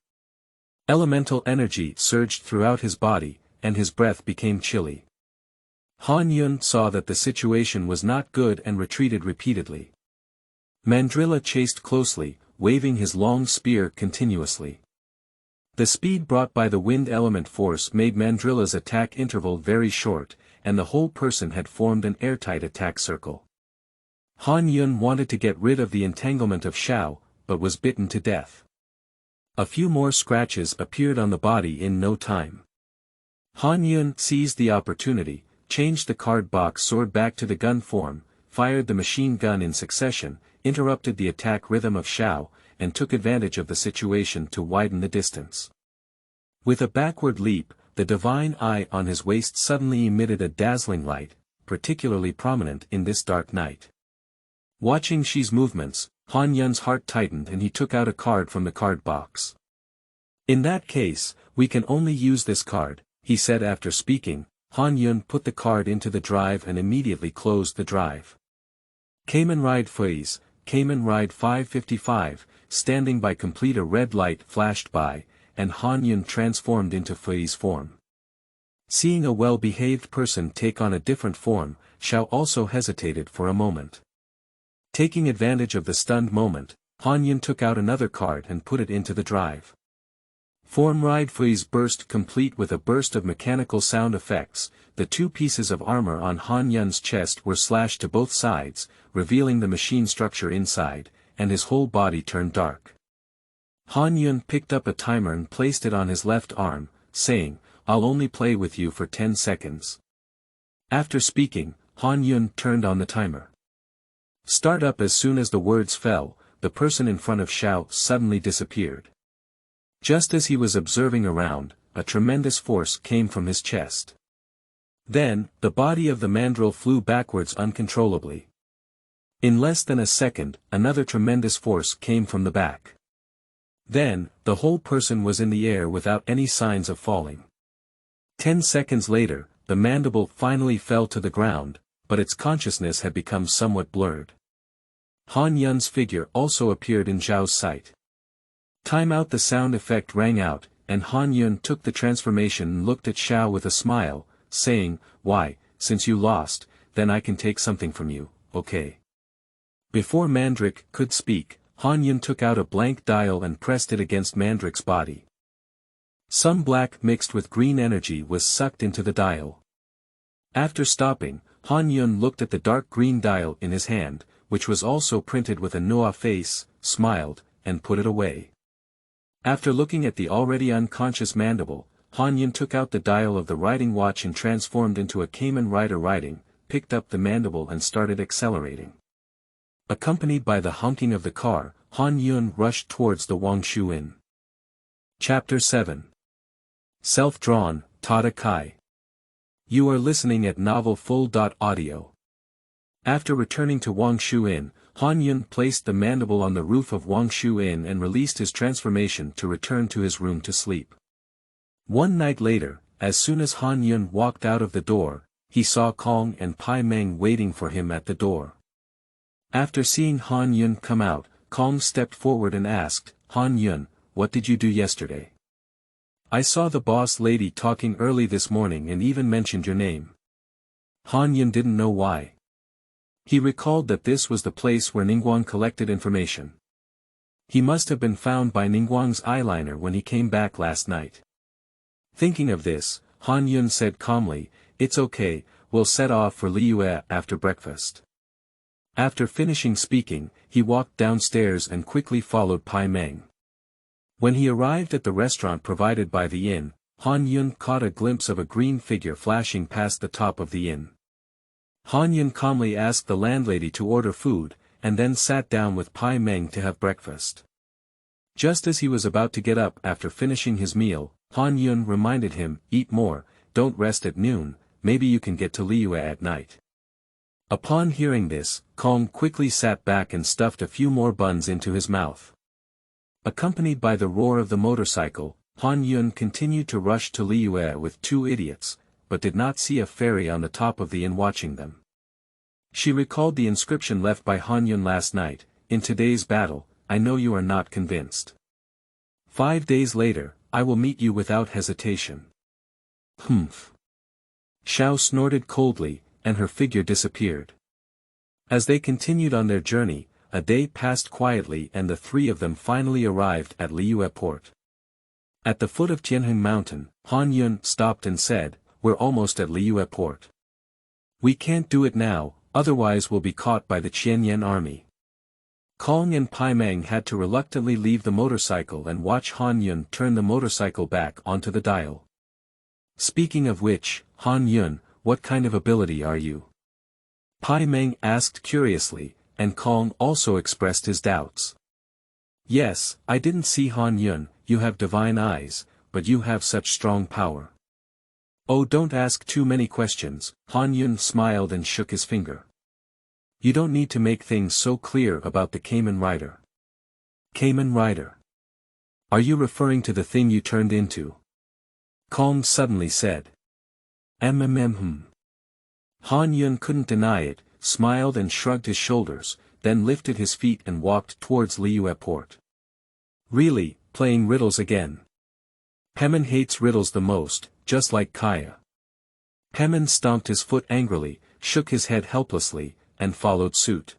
Elemental energy surged throughout his body, and his breath became chilly. Han Yun saw that the situation was not good and retreated repeatedly. Mandrilla chased closely, waving his long spear continuously. The speed brought by the wind element force made Mandrilla's attack interval very short, and the whole person had formed an airtight attack circle. Han Yun wanted to get rid of the entanglement of Xiao, but was bitten to death. A few more scratches appeared on the body in no time. Han Yun seized the opportunity, changed the card box sword back to the gun form, fired the machine gun in succession, interrupted the attack rhythm of Xiao, and took advantage of the situation to widen the distance. With a backward leap, the divine eye on his waist suddenly emitted a dazzling light, particularly prominent in this dark night. Watching Xi's movements, Han Yun's heart tightened and he took out a card from the card box. In that case, we can only use this card, he said after speaking. Han Yun put the card into the drive and immediately closed the drive. Kamen Ride Phase, Kamen Ride 555, standing by complete a red light flashed by, and Han Yun transformed into Fei's form. Seeing a well-behaved person take on a different form, Xiao also hesitated for a moment. Taking advantage of the stunned moment, Han Yun took out another card and put it into the drive. Form Ride Fei's burst complete with a burst of mechanical sound effects. The two pieces of armor on Han Yun's chest were slashed to both sides, revealing the machine structure inside, and his whole body turned dark. Han Yun picked up a timer and placed it on his left arm, saying, "I'll only play with you for 10 seconds. After speaking, Han Yun turned on the timer. Start up. As soon as the words fell, the person in front of Xiao suddenly disappeared. Just as he was observing around, a tremendous force came from his chest. Then, the body of the mandrill flew backwards uncontrollably. In less than a second, another tremendous force came from the back. Then, the whole person was in the air without any signs of falling. 10 seconds later, the mandible finally fell to the ground, but its consciousness had become somewhat blurred. Han Yun's figure also appeared in Zhao's sight. Time out. The sound effect rang out, and Han Yun took the transformation and looked at Xiao with a smile, saying, "Why, since you lost, then I can take something from you, okay?" Before Mandrick could speak, Han Yun took out a blank dial and pressed it against Mandrick's body. Some black mixed with green energy was sucked into the dial. After stopping, Han Yun looked at the dark green dial in his hand, which was also printed with a Noah face, smiled, and put it away. After looking at the already unconscious mandible, Han Yun took out the dial of the riding watch and transformed into a Kamen rider riding, picked up the mandible and started accelerating. Accompanied by the honking of the car, Han Yun rushed towards the Wangshu Inn. Chapter 7. Self-drawn, Tata Kai. You are listening at novelfull.audio. After returning to Wangshu Inn, Han Yun placed the mandible on the roof of Wangshu Inn and released his transformation to return to his room to sleep. One night later, as soon as Han Yun walked out of the door, he saw Kong and Pai Meng waiting for him at the door. After seeing Han Yun come out, Kong stepped forward and asked, "Han Yun, what did you do yesterday? I saw the boss lady talking early this morning and even mentioned your name." Han Yun didn't know why. He recalled that this was the place where Ningguang collected information. He must have been found by Ningguang's eyeliner when he came back last night. Thinking of this, Han Yun said calmly, "It's okay, we'll set off for Liyue after breakfast." After finishing speaking, he walked downstairs and quickly followed Pai Meng. When he arrived at the restaurant provided by the inn, Han Yun caught a glimpse of a green figure flashing past the top of the inn. Han Yun calmly asked the landlady to order food, and then sat down with Pai Meng to have breakfast. Just as he was about to get up after finishing his meal, Han Yun reminded him, "Eat more, don't rest at noon, maybe you can get to Liyue at night." Upon hearing this, Kong quickly sat back and stuffed a few more buns into his mouth. Accompanied by the roar of the motorcycle, Han Yun continued to rush to Liyue with two idiots, but did not see a fairy on the top of the inn watching them. She recalled the inscription left by Han Yun last night, "In today's battle, I know you are not convinced. 5 days later, I will meet you without hesitation." Humph. Xiao snorted coldly, and her figure disappeared. As they continued on their journey, a day passed quietly and the three of them finally arrived at Liyue Port. At the foot of Jianheng Mountain, Han Yun stopped and said, "We're almost at Liyue Port. We can't do it now, otherwise we'll be caught by the Qianyan army." Kong and Pai Meng had to reluctantly leave the motorcycle and watch Han Yun turn the motorcycle back onto the dial. "Speaking of which, Han Yun, what kind of ability are you?" Pai Meng asked curiously, and Kong also expressed his doubts. "Yes, I didn't see Han Yun, you have divine eyes, but you have such strong power." "Oh, don't ask too many questions," Han Yun smiled and shook his finger. "You don't need to make things so clear about the Kamen Rider." "Kamen Rider? Are you referring to the thing you turned into?" Kong suddenly said. Han Yun couldn't deny it, smiled and shrugged his shoulders, then lifted his feet and walked towards Liyue Port. "Really, playing riddles again? Kamen hates riddles the most, just like Kaya." Kamen stomped his foot angrily, shook his head helplessly, and followed suit.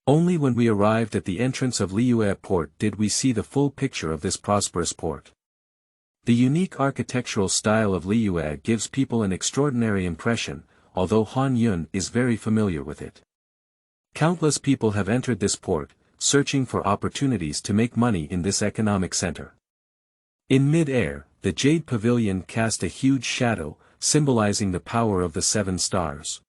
Only when we arrived at the entrance of Liyue Port did we see the full picture of this prosperous port. The unique architectural style of Liyue gives people an extraordinary impression, although Han Yun is very familiar with it. Countless people have entered this port, searching for opportunities to make money in this economic center. In mid-air, the Jade Pavilion cast a huge shadow, symbolizing the power of the 7 stars.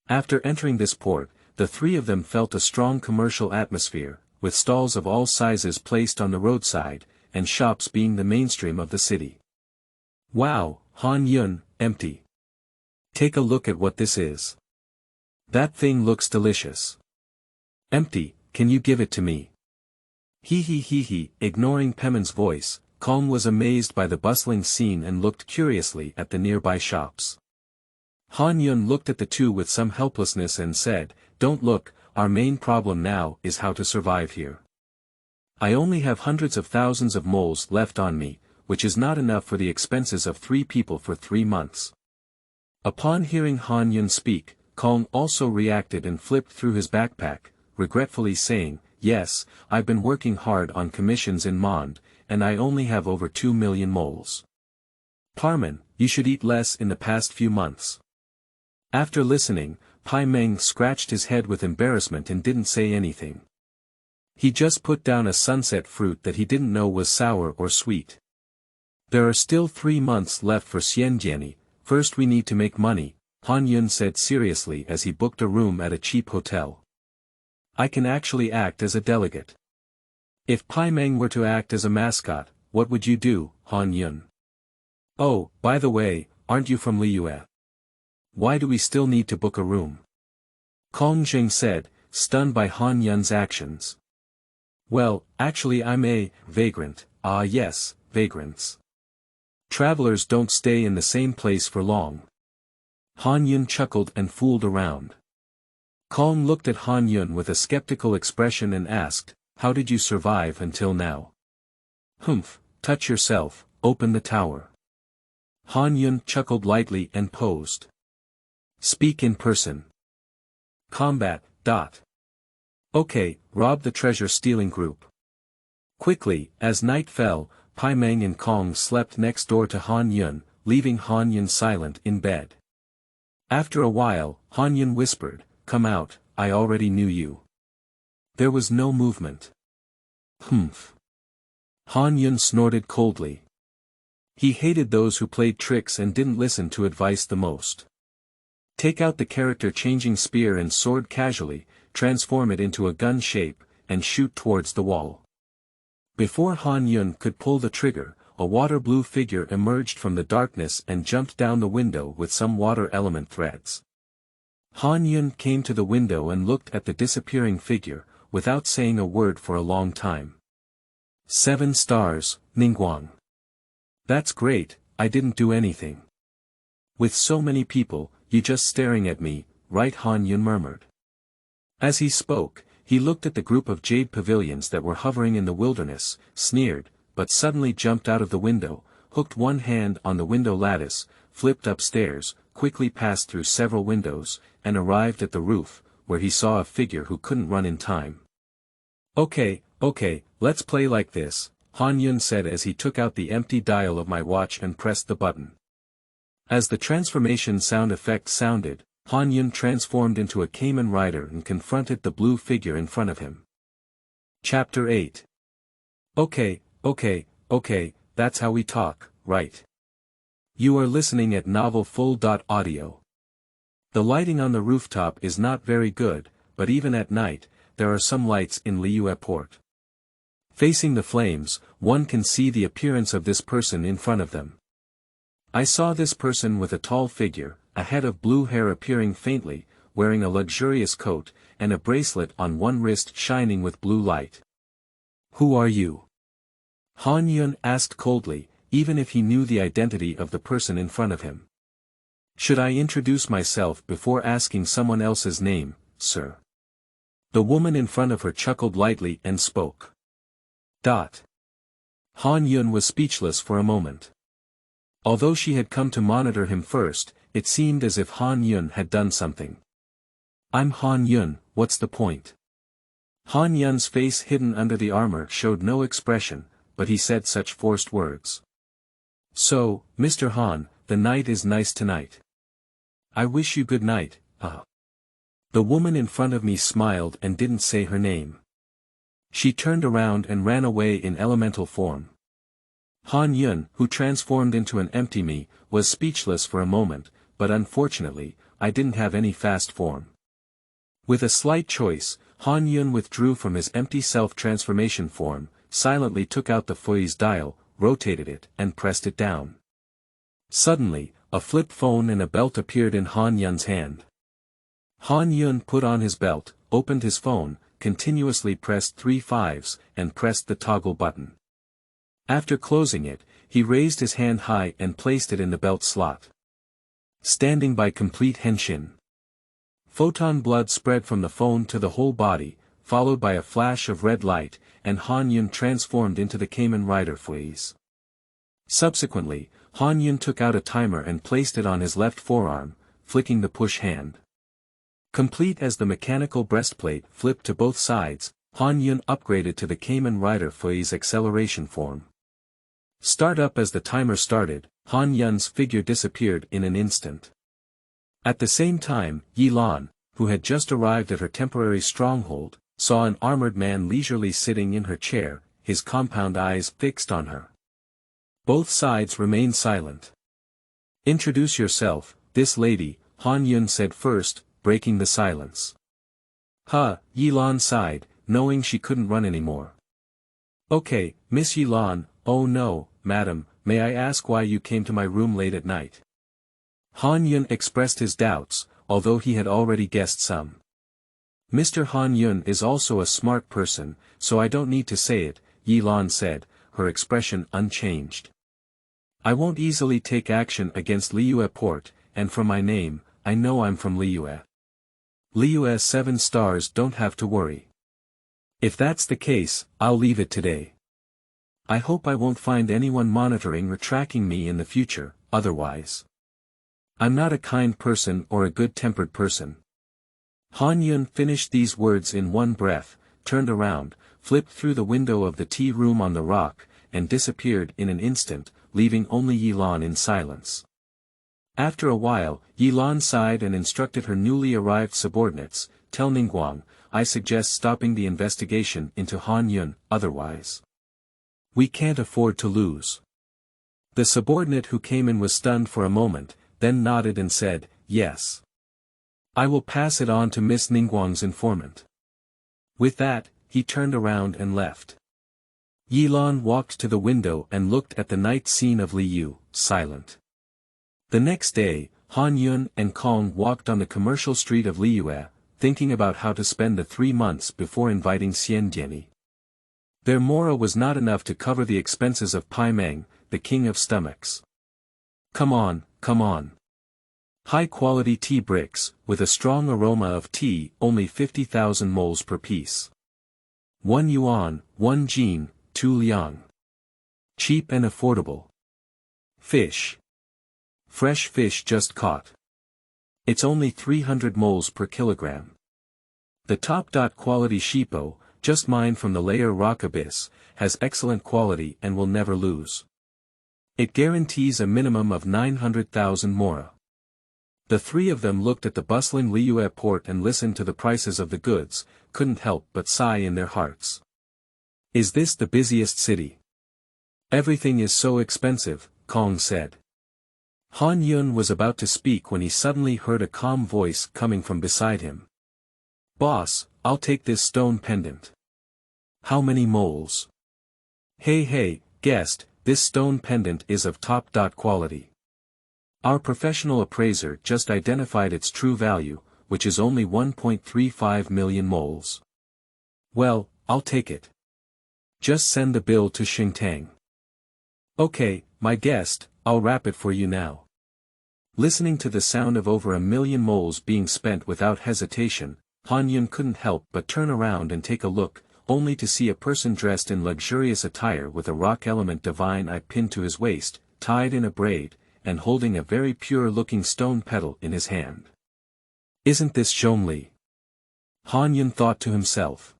After entering this port, the three of them felt a strong commercial atmosphere, with stalls of all sizes placed on the roadside, and shops being the mainstream of the city. "Wow, Han Yun, empty. Take a look at what this is. That thing looks delicious." "Empty, can you give it to me?" He. Ignoring Pemen's voice, Kong was amazed by the bustling scene and looked curiously at the nearby shops. Han Yun looked at the two with some helplessness and said, "Don't look, our main problem now is how to survive here. I only have hundreds of thousands of moles left on me, which is not enough for the expenses of 3 people for 3 months." Upon hearing Han Yun speak, Kong also reacted and flipped through his backpack, regretfully saying, "Yes, I've been working hard on commissions in Mond, and I only have over 2 million moles. Parman, you should eat less in the past few months." After listening, Pai Meng scratched his head with embarrassment and didn't say anything. He just put down a sunset fruit that he didn't know was sour or sweet. "There are still 3 months left for Xianjiani, first we need to make money," Han Yun said seriously as he booked a room at a cheap hotel. "I can actually act as a delegate." "If Pai Meng were to act as a mascot, what would you do, Han Yun?" "Oh, by the way, aren't you from Liyue? Why do we still need to book a room?" Kong Jing said, stunned by Han Yun's actions. "Well, actually I'm a vagrant." "Ah yes, vagrants. Travelers don't stay in the same place for long." Han Yun chuckled and fooled around. Kong looked at Han Yun with a skeptical expression and asked, "How did you survive until now?" "Humph, touch yourself, open the tower." Han Yun chuckled lightly and posed. "Speak in person." "Combat, dot. Okay, rob the treasure-stealing group." Quickly, as night fell, Pai Meng and Kong slept next door to Han Yun, leaving Han Yun silent in bed. After a while, Han Yun whispered, "Come out, I already knew you." There was no movement. "Humph." Han Yun snorted coldly. He hated those who played tricks and didn't listen to advice the most. Take out the character-changing spear and sword casually, transform it into a gun shape, and shoot towards the wall. Before Han Yun could pull the trigger, a water-blue figure emerged from the darkness and jumped down the window with some water element threads. Han Yun came to the window and looked at the disappearing figure, without saying a word for a long time. 7 stars, Ningguang. That's great, I didn't do anything. With so many people, you just staring at me, right? Han Yun murmured. As he spoke, he looked at the group of jade pavilions that were hovering in the wilderness, sneered, but suddenly jumped out of the window, hooked one hand on the window lattice, flipped upstairs, quickly passed through several windows, and arrived at the roof, where he saw a figure who couldn't run in time. Okay, let's play like this, Han Yun said as he took out the empty dial of my watch and pressed the button. As the transformation sound effect sounded, Han Yun transformed into a Kamen rider and confronted the blue figure in front of him. Chapter 8. Okay, that's how we talk, right? You are listening at novelfull.audio. The lighting on the rooftop is not very good, but even at night, there are some lights in Liyue Port. Facing the flames, one can see the appearance of this person in front of them. I saw this person with a tall figure, a head of blue hair appearing faintly, wearing a luxurious coat, and a bracelet on one wrist shining with blue light. Who are you? Han Yun asked coldly, even if he knew the identity of the person in front of him. Should I introduce myself before asking someone else's name, sir? The woman in front of her chuckled lightly and spoke. Han Yun was speechless for a moment. Although she had come to monitor him first, it seemed as if Han Yun had done something. I'm Han Yun, what's the point? Han Yun's face hidden under the armor showed no expression, but he said such forced words. So, Mr. Han, the night is nice tonight. I wish you good night, The woman in front of me smiled and didn't say her name. She turned around and ran away in elemental form. Han Yun, who transformed into an empty me, was speechless for a moment, but unfortunately, I didn't have any fast form. With a slight choice, Han Yun withdrew from his empty self-transformation form, silently took out the Fui's dial, rotated it and pressed it down. Suddenly, a flip phone and a belt appeared in Han Yun's hand. Han Yun put on his belt, opened his phone, continuously pressed 3 5s, and pressed the toggle button. After closing it, he raised his hand high and placed it in the belt slot. Standing by complete henshin. Photon blood spread from the phone to the whole body, followed by a flash of red light, and Han Yun transformed into the Kamen Rider Fui's. Subsequently, Han Yun took out a timer and placed it on his left forearm, flicking the push hand. Complete as the mechanical breastplate flipped to both sides, Han Yun upgraded to the Kamen Rider Fui's acceleration form. Start up as the timer started, Han Yun's figure disappeared in an instant. At the same time, Yi Lan, who had just arrived at her temporary stronghold, saw an armored man leisurely sitting in her chair, his compound eyes fixed on her. Both sides remained silent. Introduce yourself, this lady, Han Yun said first, breaking the silence. Yi Lan sighed, knowing she couldn't run anymore. Okay, Miss Yi Lan, oh no, madam, may I ask why you came to my room late at night? Han Yun expressed his doubts, although he had already guessed some. Mr. Han Yun is also a smart person, so I don't need to say it, Yi Lan said, her expression unchanged. I won't easily take action against Liyue Port, and from my name, I know I'm from Liyue. Liyue 7 stars don't have to worry. If that's the case, I'll leave it today. I hope I won't find anyone monitoring or tracking me in the future, otherwise. I'm not a kind person or a good-tempered person. Han Yun finished these words in one breath, turned around, flipped through the window of the tea room on the rock, and disappeared in an instant, leaving only Yi Lan in silence. After a while, Yi Lan sighed and instructed her newly arrived subordinates, tell Ningguang, I suggest stopping the investigation into Han Yun, otherwise. We can't afford to lose. The subordinate who came in was stunned for a moment, then nodded and said, yes. I will pass it on to Miss Ningguang's informant. With that, he turned around and left. Yi Lan walked to the window and looked at the night scene of Liyue, silent. The next day, Han Yun and Kong walked on the commercial street of Liyue, thinking about how to spend the 3 months before inviting Xian Dianyi. Their mora was not enough to cover the expenses of Pai Meng, the king of stomachs. Come on. High-quality tea bricks, with a strong aroma of tea, only 50,000 moles per piece. 1 yuan, 1 jin, 2 liang. Cheap and affordable. Fish. Fresh fish just caught. It's only 300 moles per kilogram. The top quality Shippo, just mined from the layer rock abyss, has excellent quality and will never lose. It guarantees a minimum of 900,000 mora. The three of them looked at the bustling Liyue port and listened to the prices of the goods, couldn't help but sigh in their hearts. Is this the busiest city? Everything is so expensive, Kong said. Han Yun was about to speak when he suddenly heard a calm voice coming from beside him. Boss, I'll take this stone pendant. How many moles? Hey, guest, this stone pendant is of top quality. Our professional appraiser just identified its true value, which is only 1.35 million moles. Well, I'll take it. Just send the bill to Xingtang. Okay, my guest, I'll wrap it for you now. Listening to the sound of over 1 million moles being spent without hesitation, Han Yun couldn't help but turn around and take a look, only to see a person dressed in luxurious attire with a rock element divine eye pinned to his waist, tied in a braid, and holding a very pure-looking stone petal in his hand. Isn't this Zhongli? Han Yun thought to himself.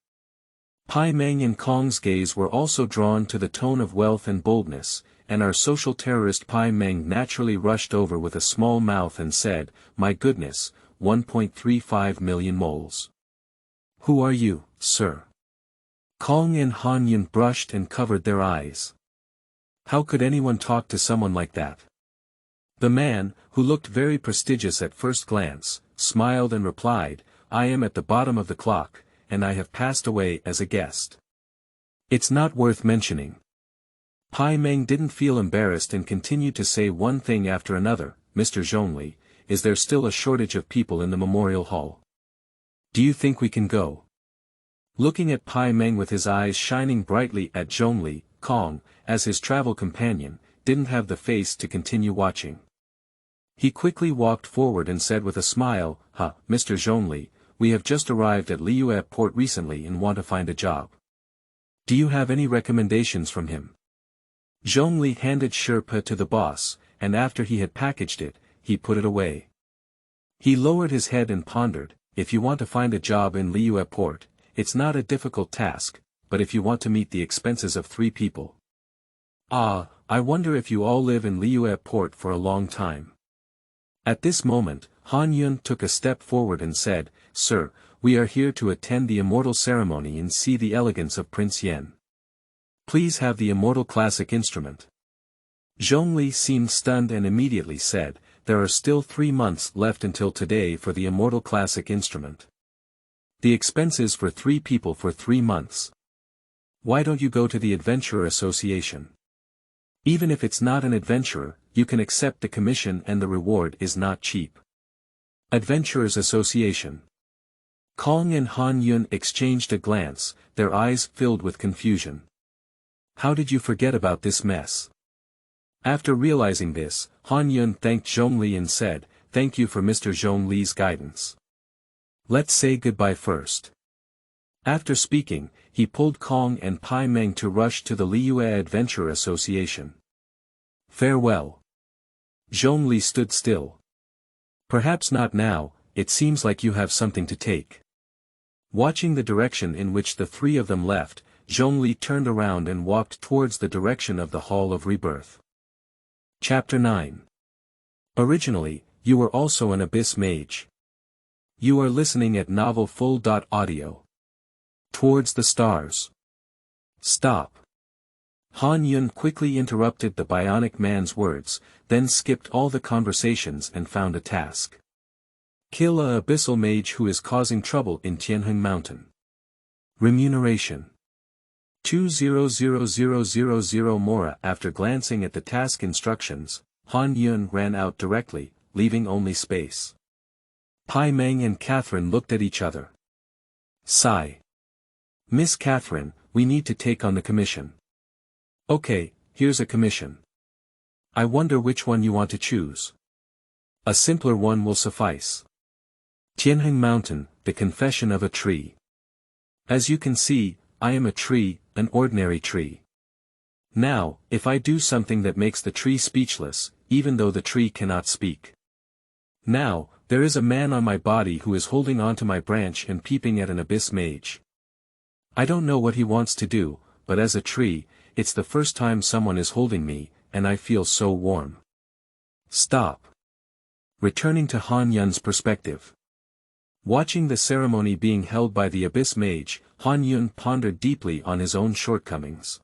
Pai Meng and Kong's gaze were also drawn to the tone of wealth and boldness, and our social terrorist Pai Meng naturally rushed over with a small mouth and said, My goodness, 1.35 million moles. Who are you, sir? Kong and Han Yun brushed and covered their eyes. How could anyone talk to someone like that? The man, who looked very prestigious at first glance, smiled and replied, I am at the bottom of the clock, and I have passed away as a guest. It's not worth mentioning. Pai Meng didn't feel embarrassed and continued to say one thing after another, Mr. Zhongli, is there still a shortage of people in the memorial hall? Do you think we can go? Looking at Pai Meng with his eyes shining brightly at Zhongli, Kong, as his travel companion, didn't have the face to continue watching. He quickly walked forward and said with a smile, Mr. Zhongli, we have just arrived at Liyue port recently and want to find a job. Do you have any recommendations from him? Zhongli handed Sherpa to the boss, and after he had packaged it, he put it away. He lowered his head and pondered, if you want to find a job in Liyue port, it's not a difficult task, but if you want to meet the expenses of 3 people. I wonder if you all live in Liyue port for a long time. At this moment, Han Yun took a step forward and said, Sir, we are here to attend the immortal ceremony and see the elegance of Prince Yen. Please have the immortal classic instrument. Zhongli seemed stunned and immediately said, there are still 3 months left until today for the immortal classic instrument. The expenses for 3 people for 3 months. Why don't you go to the Adventurer Association? Even if it's not an adventurer, you can accept the commission and the reward is not cheap. Adventurers Association. Kong and Han Yun exchanged a glance, their eyes filled with confusion. How did you forget about this mess? After realizing this, Han Yun thanked Zhongli and said, Thank you for Mr. Zhongli's guidance. Let's say goodbye first. After speaking, he pulled Kong and Pai Meng to rush to the Liyue Adventure Association. Farewell. Zhongli stood still. Perhaps not now, it seems like you have something to take. Watching the direction in which the 3 of them left, Zhongli turned around and walked towards the direction of the Hall of Rebirth. Chapter 9. Originally, you were also an Abyss Mage. You are listening at Novel Full.audio. Towards the stars. Stop. Han Yun quickly interrupted the bionic man's words, then skipped all the conversations and found a task. Kill a abyssal mage who is causing trouble in Tianheng Mountain. Remuneration. 200,000 mora. After glancing at the task instructions, Han Yun ran out directly, leaving only space. Pai Meng and Catherine looked at each other. Sigh. Miss Catherine, we need to take on the commission. Okay, here's a commission. I wonder which one you want to choose. A simpler one will suffice. Tianheng Mountain, the confession of a tree. As you can see, I am a tree, an ordinary tree. Now, if I do something that makes the tree speechless, even though the tree cannot speak. Now, There is a man on my body who is holding onto my branch and peeping at an Abyss Mage. I don't know what he wants to do, but as a tree, it's the first time someone is holding me, and I feel so warm. Stop. Returning to Han Yun's perspective. Watching the ceremony being held by the Abyss Mage, Han Yun pondered deeply on his own shortcomings.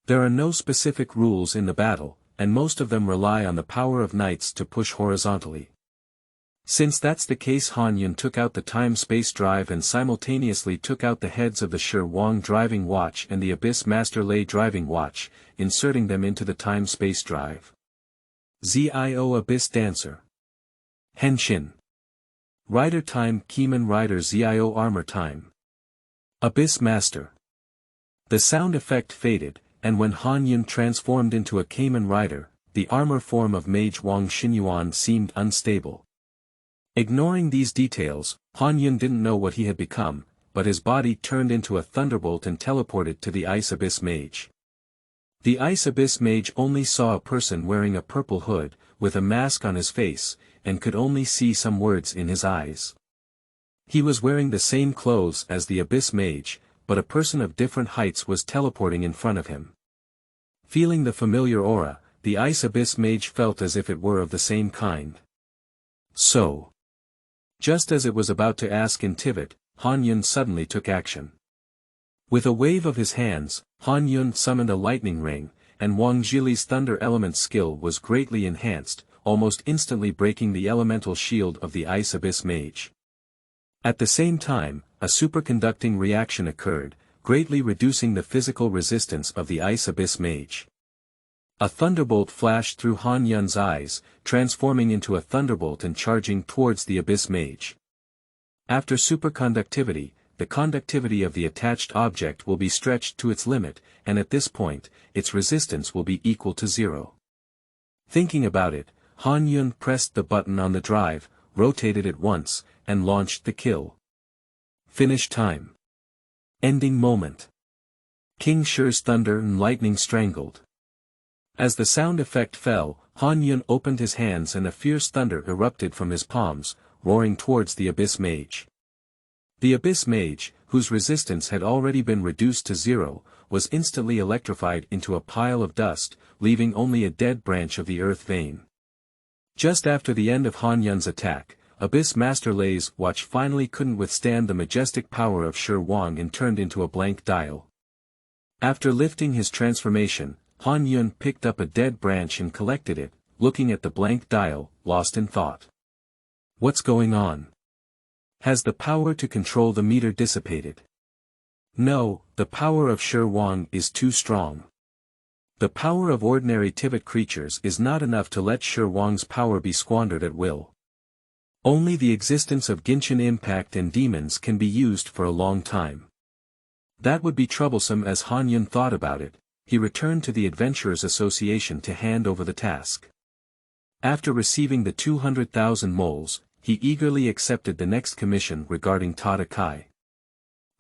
There are no specific rules in the battle, and most of them rely on the power of knights to push horizontally. Since that's the case, Han Yun took out the time-space drive and simultaneously took out the heads of the Shi driving watch and the Abyss Master Lei driving watch, inserting them into the time-space drive. Zio Abyss Dancer. Henshin. Rider Time Kamen Rider Zio Armor Time. Abyss Master. The sound effect faded, and when Han Yun transformed into a Kamen Rider, the armor form of Mage Wang Xinyuan seemed unstable. Ignoring these details, Han Yun didn't know what he had become, but his body turned into a thunderbolt and teleported to the Ice Abyss Mage. The Ice Abyss Mage only saw a person wearing a purple hood, with a mask on his face, and could only see some words in his eyes. He was wearing the same clothes as the Abyss Mage, but a person of different heights was teleporting in front of him. Feeling the familiar aura, the Ice Abyss Mage felt as if it were of the same kind. So. Just as it was about to ask in Tivit, Han Yun suddenly took action. With a wave of his hands, Han Yun summoned a lightning ring, and Wang Zhili's thunder element skill was greatly enhanced, almost instantly breaking the elemental shield of the Ice Abyss Mage. At the same time, a superconducting reaction occurred, greatly reducing the physical resistance of the Ice Abyss Mage. A thunderbolt flashed through Han Yun's eyes, transforming into a thunderbolt and charging towards the Abyss Mage. After superconductivity, the conductivity of the attached object will be stretched to its limit, and at this point, its resistance will be equal to 0. Thinking about it, Han Yun pressed the button on the drive, rotated it once, and launched the kill. Finish time. Ending moment. King Shi's thunder and lightning strangled. As the sound effect fell, Han Yun opened his hands and a fierce thunder erupted from his palms, roaring towards the Abyss Mage. The Abyss Mage, whose resistance had already been reduced to 0, was instantly electrified into a pile of dust, leaving only a dead branch of the earth vein. Just after the end of Han Yun's attack, Abyss Master Lei's watch finally couldn't withstand the majestic power of Shi Wang and turned into a blank dial. After lifting his transformation, Han Yun picked up a dead branch and collected it, looking at the blank dial, lost in thought. What's going on? Has the power to control the meter dissipated? No, the power of Shi Wang is too strong. The power of ordinary Tivit creatures is not enough to let Shi Wang's power be squandered at will. Only the existence of Genshin Impact and demons can be used for a long time. That would be troublesome. As Han Yun thought about it, he returned to the Adventurers Association to hand over the task. After receiving the 200,000 moles, he eagerly accepted the next commission regarding Tata Kai.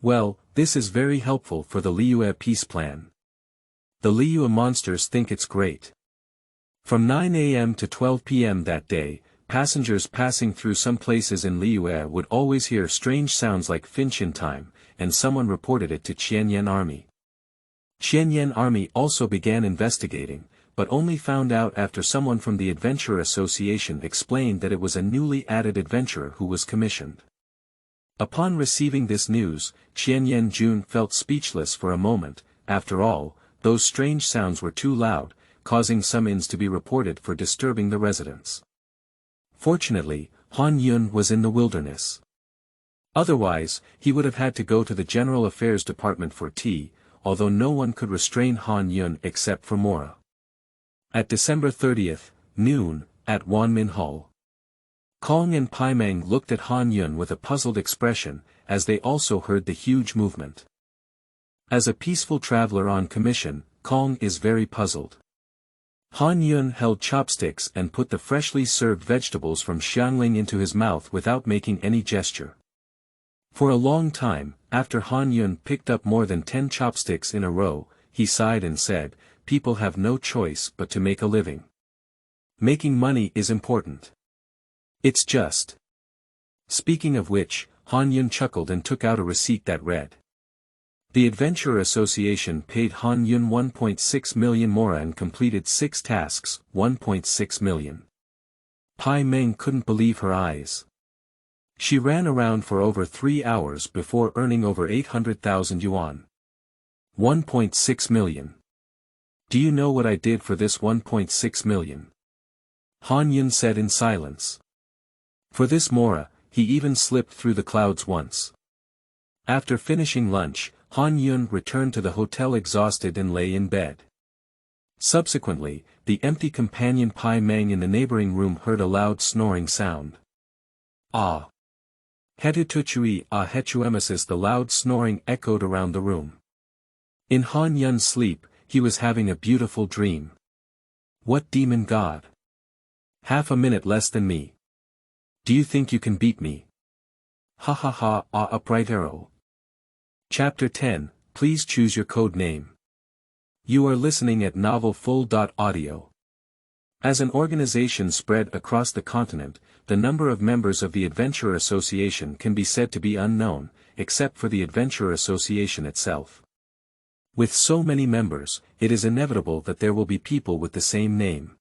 Well, this is very helpful for the Liyue peace plan. The Liyue monsters think it's great. From 9 a.m. to 12 p.m. that day, passengers passing through some places in Liyue would always hear strange sounds like Finchin time, and someone reported it to Qianyan Army. Qianyan Army also began investigating, but only found out after someone from the Adventurer Association explained that it was a newly added adventurer who was commissioned. Upon receiving this news, Qianyan Jun felt speechless for a moment. After all, those strange sounds were too loud, causing some inns to be reported for disturbing the residents. Fortunately, Han Yun was in the wilderness. Otherwise, he would have had to go to the General Affairs Department for tea, although no one could restrain Han Yun except for Mora. At December 30th, noon, at Wanmin Hall. Kong and Paimeng looked at Han Yun with a puzzled expression, as they also heard the huge movement. As a peaceful traveler on commission, Kong is very puzzled. Han Yun held chopsticks and put the freshly served vegetables from Xiangling into his mouth without making any gesture. For a long time, after Han Yun picked up more than 10 chopsticks in a row, he sighed and said, "People have no choice but to make a living. Making money is important. It's just. Speaking of which, Han Yun chuckled and took out a receipt that read. The Adventurer Association paid Han Yun 1.6 million mora and completed 6 tasks, 1.6 million. Pai Meng couldn't believe her eyes. She ran around for over 3 hours before earning over 800,000 yuan. 1.6 million. Do you know what I did for this 1.6 million? Han Yun said in silence. For this mora, he even slipped through the clouds once. After finishing lunch, Han Yun returned to the hotel exhausted and lay in bed. Subsequently, the empty companion Pai Meng in the neighboring room heard a loud snoring sound. Ah! Hetutuchui ah hetuemesis. The loud snoring echoed around the room. In Han Yun's sleep, he was having a beautiful dream. What demon god? Half a minute less than me. Do you think you can beat me? Ha ha ha ah upright arrow. Chapter 10, please choose your code name. You are listening at novelfull.audio. As an organization spread across the continent, the number of members of the Adventurer Association can be said to be unknown, except for the Adventurer Association itself. With so many members, it is inevitable that there will be people with the same name.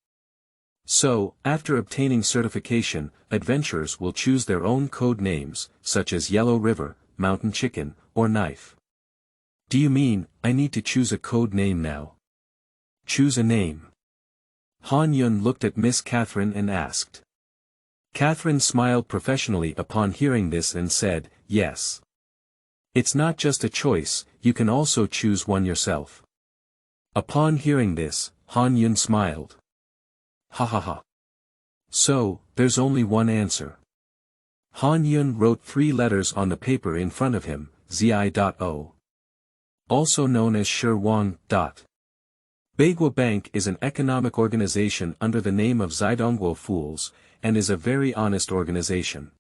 So, after obtaining certification, adventurers will choose their own code names, such as Yellow River, Mountain Chicken, or Knife. Do you mean, I need to choose a code name now? Choose a name. Han Yun looked at Miss Catherine and asked. Catherine smiled professionally upon hearing this and said, yes. It's not just a choice, you can also choose one yourself. Upon hearing this, Han Yun smiled. Ha ha ha. So, there's only one answer. Han Yun wrote 3 letters on the paper in front of him, Zi.O. Also known as Shuangwen. Bagua Bank is an economic organization under the name of Zidongguo Fools, and is a very honest organization.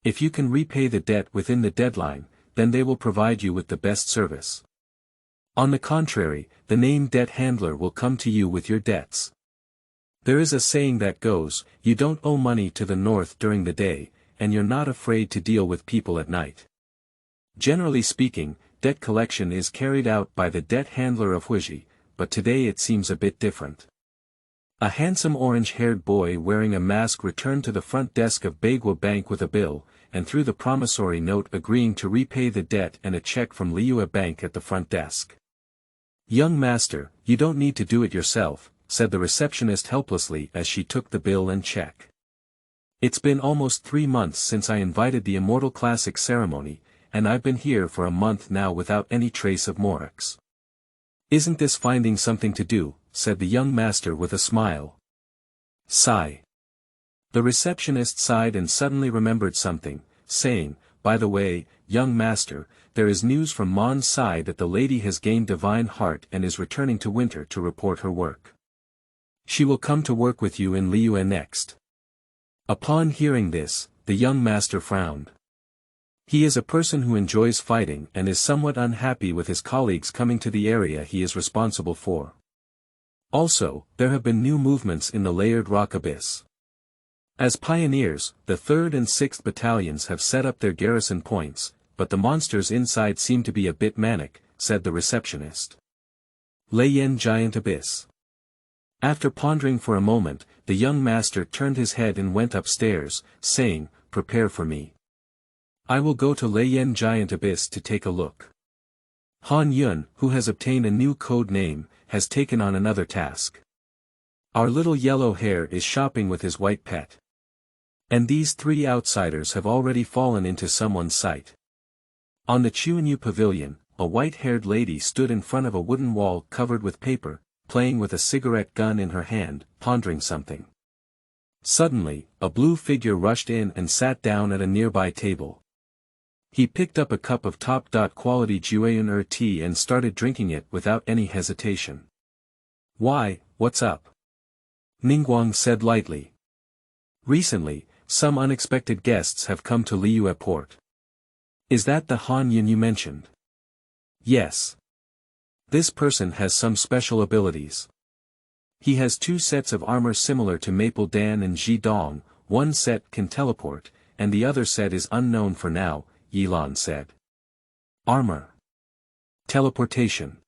If you can repay the debt within the deadline, then they will provide you with the best service. On the contrary, the name debt handler will come to you with your debts. There is a saying that goes, you don't owe money to the north during the day, and you're not afraid to deal with people at night. Generally speaking, debt collection is carried out by the debt handler of Huiji, but today it seems a bit different. A handsome orange-haired boy wearing a mask returned to the front desk of Bagua Bank with a bill, and threw the promissory note agreeing to repay the debt and a check from Liyue Bank at the front desk. Young master, you don't need to do it yourself, said the receptionist helplessly as she took the bill and check. It's been almost 3 months since I invited the Immortal Classic ceremony, and I've been here for a month now without any trace of Morax. Isn't this finding something to do, said the young master with a smile. Sigh. The receptionist sighed and suddenly remembered something, saying, by the way, young master, there is news from Mon Sai that the lady has gained divine heart and is returning to Winter to report her work. She will come to work with you in Liyue next. Upon hearing this, the young master frowned. He is a person who enjoys fighting and is somewhat unhappy with his colleagues coming to the area he is responsible for. Also, there have been new movements in the layered rock abyss. As pioneers, the 3rd and 6th battalions have set up their garrison points, but the monsters inside seem to be a bit manic, said the receptionist. Lei Giant Abyss. After pondering for a moment, the young master turned his head and went upstairs, saying, prepare for me. I will go to Lei Giant Abyss to take a look. Han Yun, who has obtained a new code name, has taken on another task. Our little yellow hare is shopping with his white pet. And these 3 outsiders have already fallen into someone's sight. On the Chuanyu Pavilion, a white-haired lady stood in front of a wooden wall covered with paper, playing with a cigarette gun in her hand, pondering something. Suddenly, a blue figure rushed in and sat down at a nearby table. He picked up a cup of top-quality Jueyun tea and started drinking it without any hesitation. Why, what's up? Ningguang said lightly. Recently, some unexpected guests have come to Liyue Port. Is that the Han Yun you mentioned? Yes. This person has some special abilities. He has 2 sets of armor similar to Maple Dan and Ji Dong, one set can teleport, and the other set is unknown for now, Yilan said. Armor. Teleportation.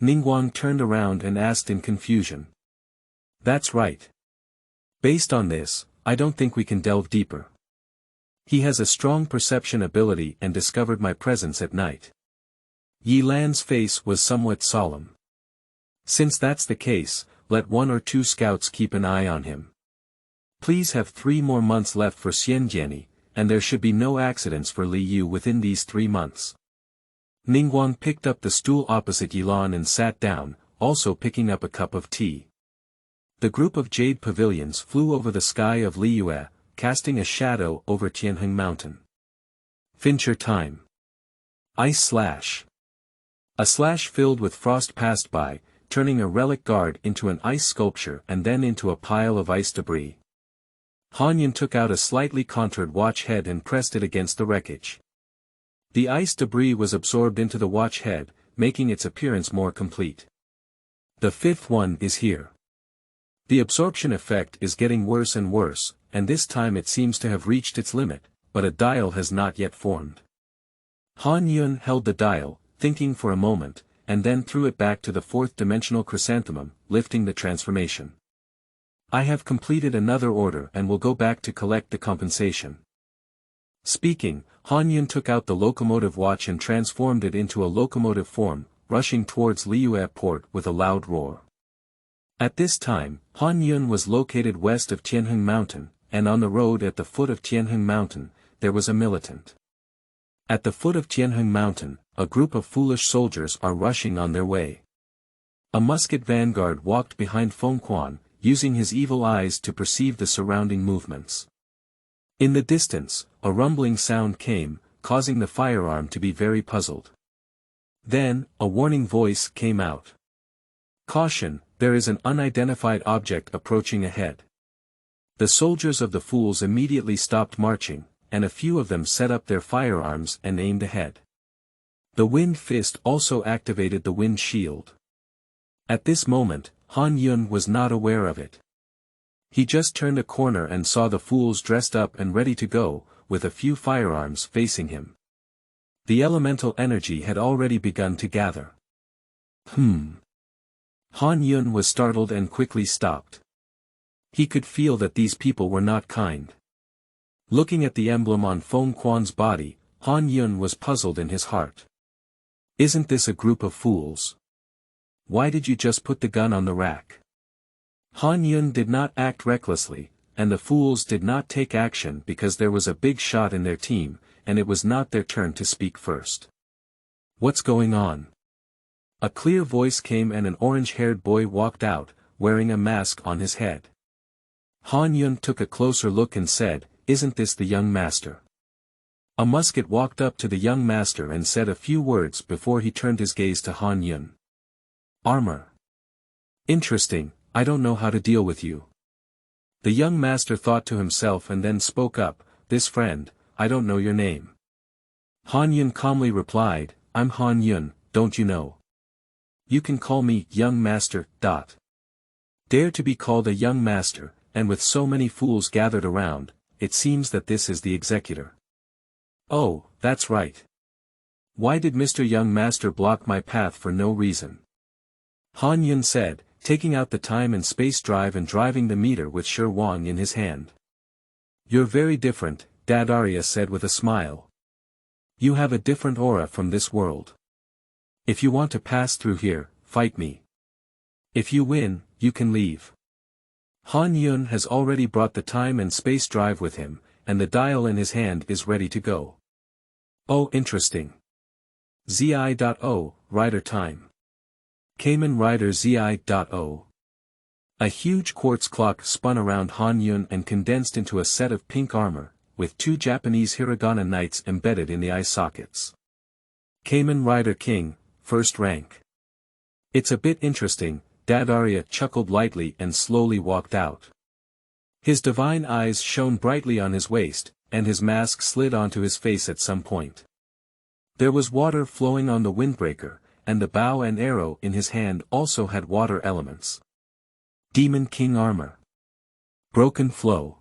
Ningguang turned around and asked in confusion. That's right. Based on this, I don't think we can delve deeper. He has a strong perception ability and discovered my presence at night. Yi Lan's face was somewhat solemn. Since that's the case, let 1 or 2 scouts keep an eye on him. Please have 3 more months left for Xianjiani, and there should be no accidents for Li Yu within these 3 months. Ningguang picked up the stool opposite Yilan and sat down, also picking up a cup of tea. The group of jade pavilions flew over the sky of Liyue, casting a shadow over Tianheng Mountain. Fincher time. Ice slash. A slash filled with frost passed by, turning a relic guard into an ice sculpture and then into a pile of ice debris. Han Yun took out a slightly contoured watch head and pressed it against the wreckage. The ice debris was absorbed into the watch head, making its appearance more complete. The 5th one is here. The absorption effect is getting worse and worse, and this time it seems to have reached its limit, but a dial has not yet formed. Han Yun held the dial, thinking for a moment, and then threw it back to the 4th-dimensional chrysanthemum, lifting the transformation. I have completed another order and will go back to collect the compensation. Speaking, Han Yun took out the locomotive watch and transformed it into a locomotive form, rushing towards Liyue port with a loud roar. At this time, Han Yun was located west of Tianheng Mountain, and on the road at the foot of Tianheng Mountain, there was a militant. At the foot of Tianheng Mountain, a group of foolish soldiers are rushing on their way. A musket vanguard walked behind Feng Quan, using his evil eyes to perceive the surrounding movements. In the distance, a rumbling sound came, causing the firearm to be very puzzled. Then, a warning voice came out. Caution, there is an unidentified object approaching ahead. The soldiers of the fools immediately stopped marching, and a few of them set up their firearms and aimed ahead. The wind fist also activated the wind shield. At this moment, Han Yun was not aware of it. He just turned a corner and saw the fools dressed up and ready to go, with a few firearms facing him. The elemental energy had already begun to gather. Han Yun was startled and quickly stopped. He could feel that these people were not kind. Looking at the emblem on Feng Quan's body, Han Yun was puzzled in his heart. Isn't this a group of fools? Why did you just put the gun on the rack? Han Yun did not act recklessly, and the fools did not take action because there was a big shot in their team, and it was not their turn to speak first. What's going on? A clear voice came and an orange-haired boy walked out, wearing a mask on his head. Han Yun took a closer look and said, "Isn't this the young master?" A musket walked up to the young master and said a few words before he turned his gaze to Han Yun. Armor. Interesting, I don't know how to deal with you. The young master thought to himself and then spoke up, "This friend, I don't know your name." Han Yun calmly replied, "I'm Han Yun, don't you know? You can call me young master. Dare to be called a young master, and with so many fools gathered around, it seems that this is the executor. Oh, that's right. Why did Mr. Young Master block my path for no reason?" Han Yun said, taking out the time and space drive and driving the meter with Shi Wang in his hand. "You're very different," Daddaria said with a smile. "You have a different aura from this world. If you want to pass through here, fight me. If you win, you can leave." Han Yun has already brought the time and space drive with him, and the dial in his hand is ready to go. Oh, interesting. ZI.O, Rider time. Kamen Rider ZI.O. A huge quartz clock spun around Han Yun and condensed into a set of pink armor, with 2 Japanese hiragana knights embedded in the eye sockets. Kamen Rider King, first rank. It's a bit interesting, Daddaria chuckled lightly and slowly walked out. His divine eyes shone brightly on his waist, and his mask slid onto his face at some point. There was water flowing on the windbreaker, and the bow and arrow in his hand also had water elements. Demon King armor. Broken flow.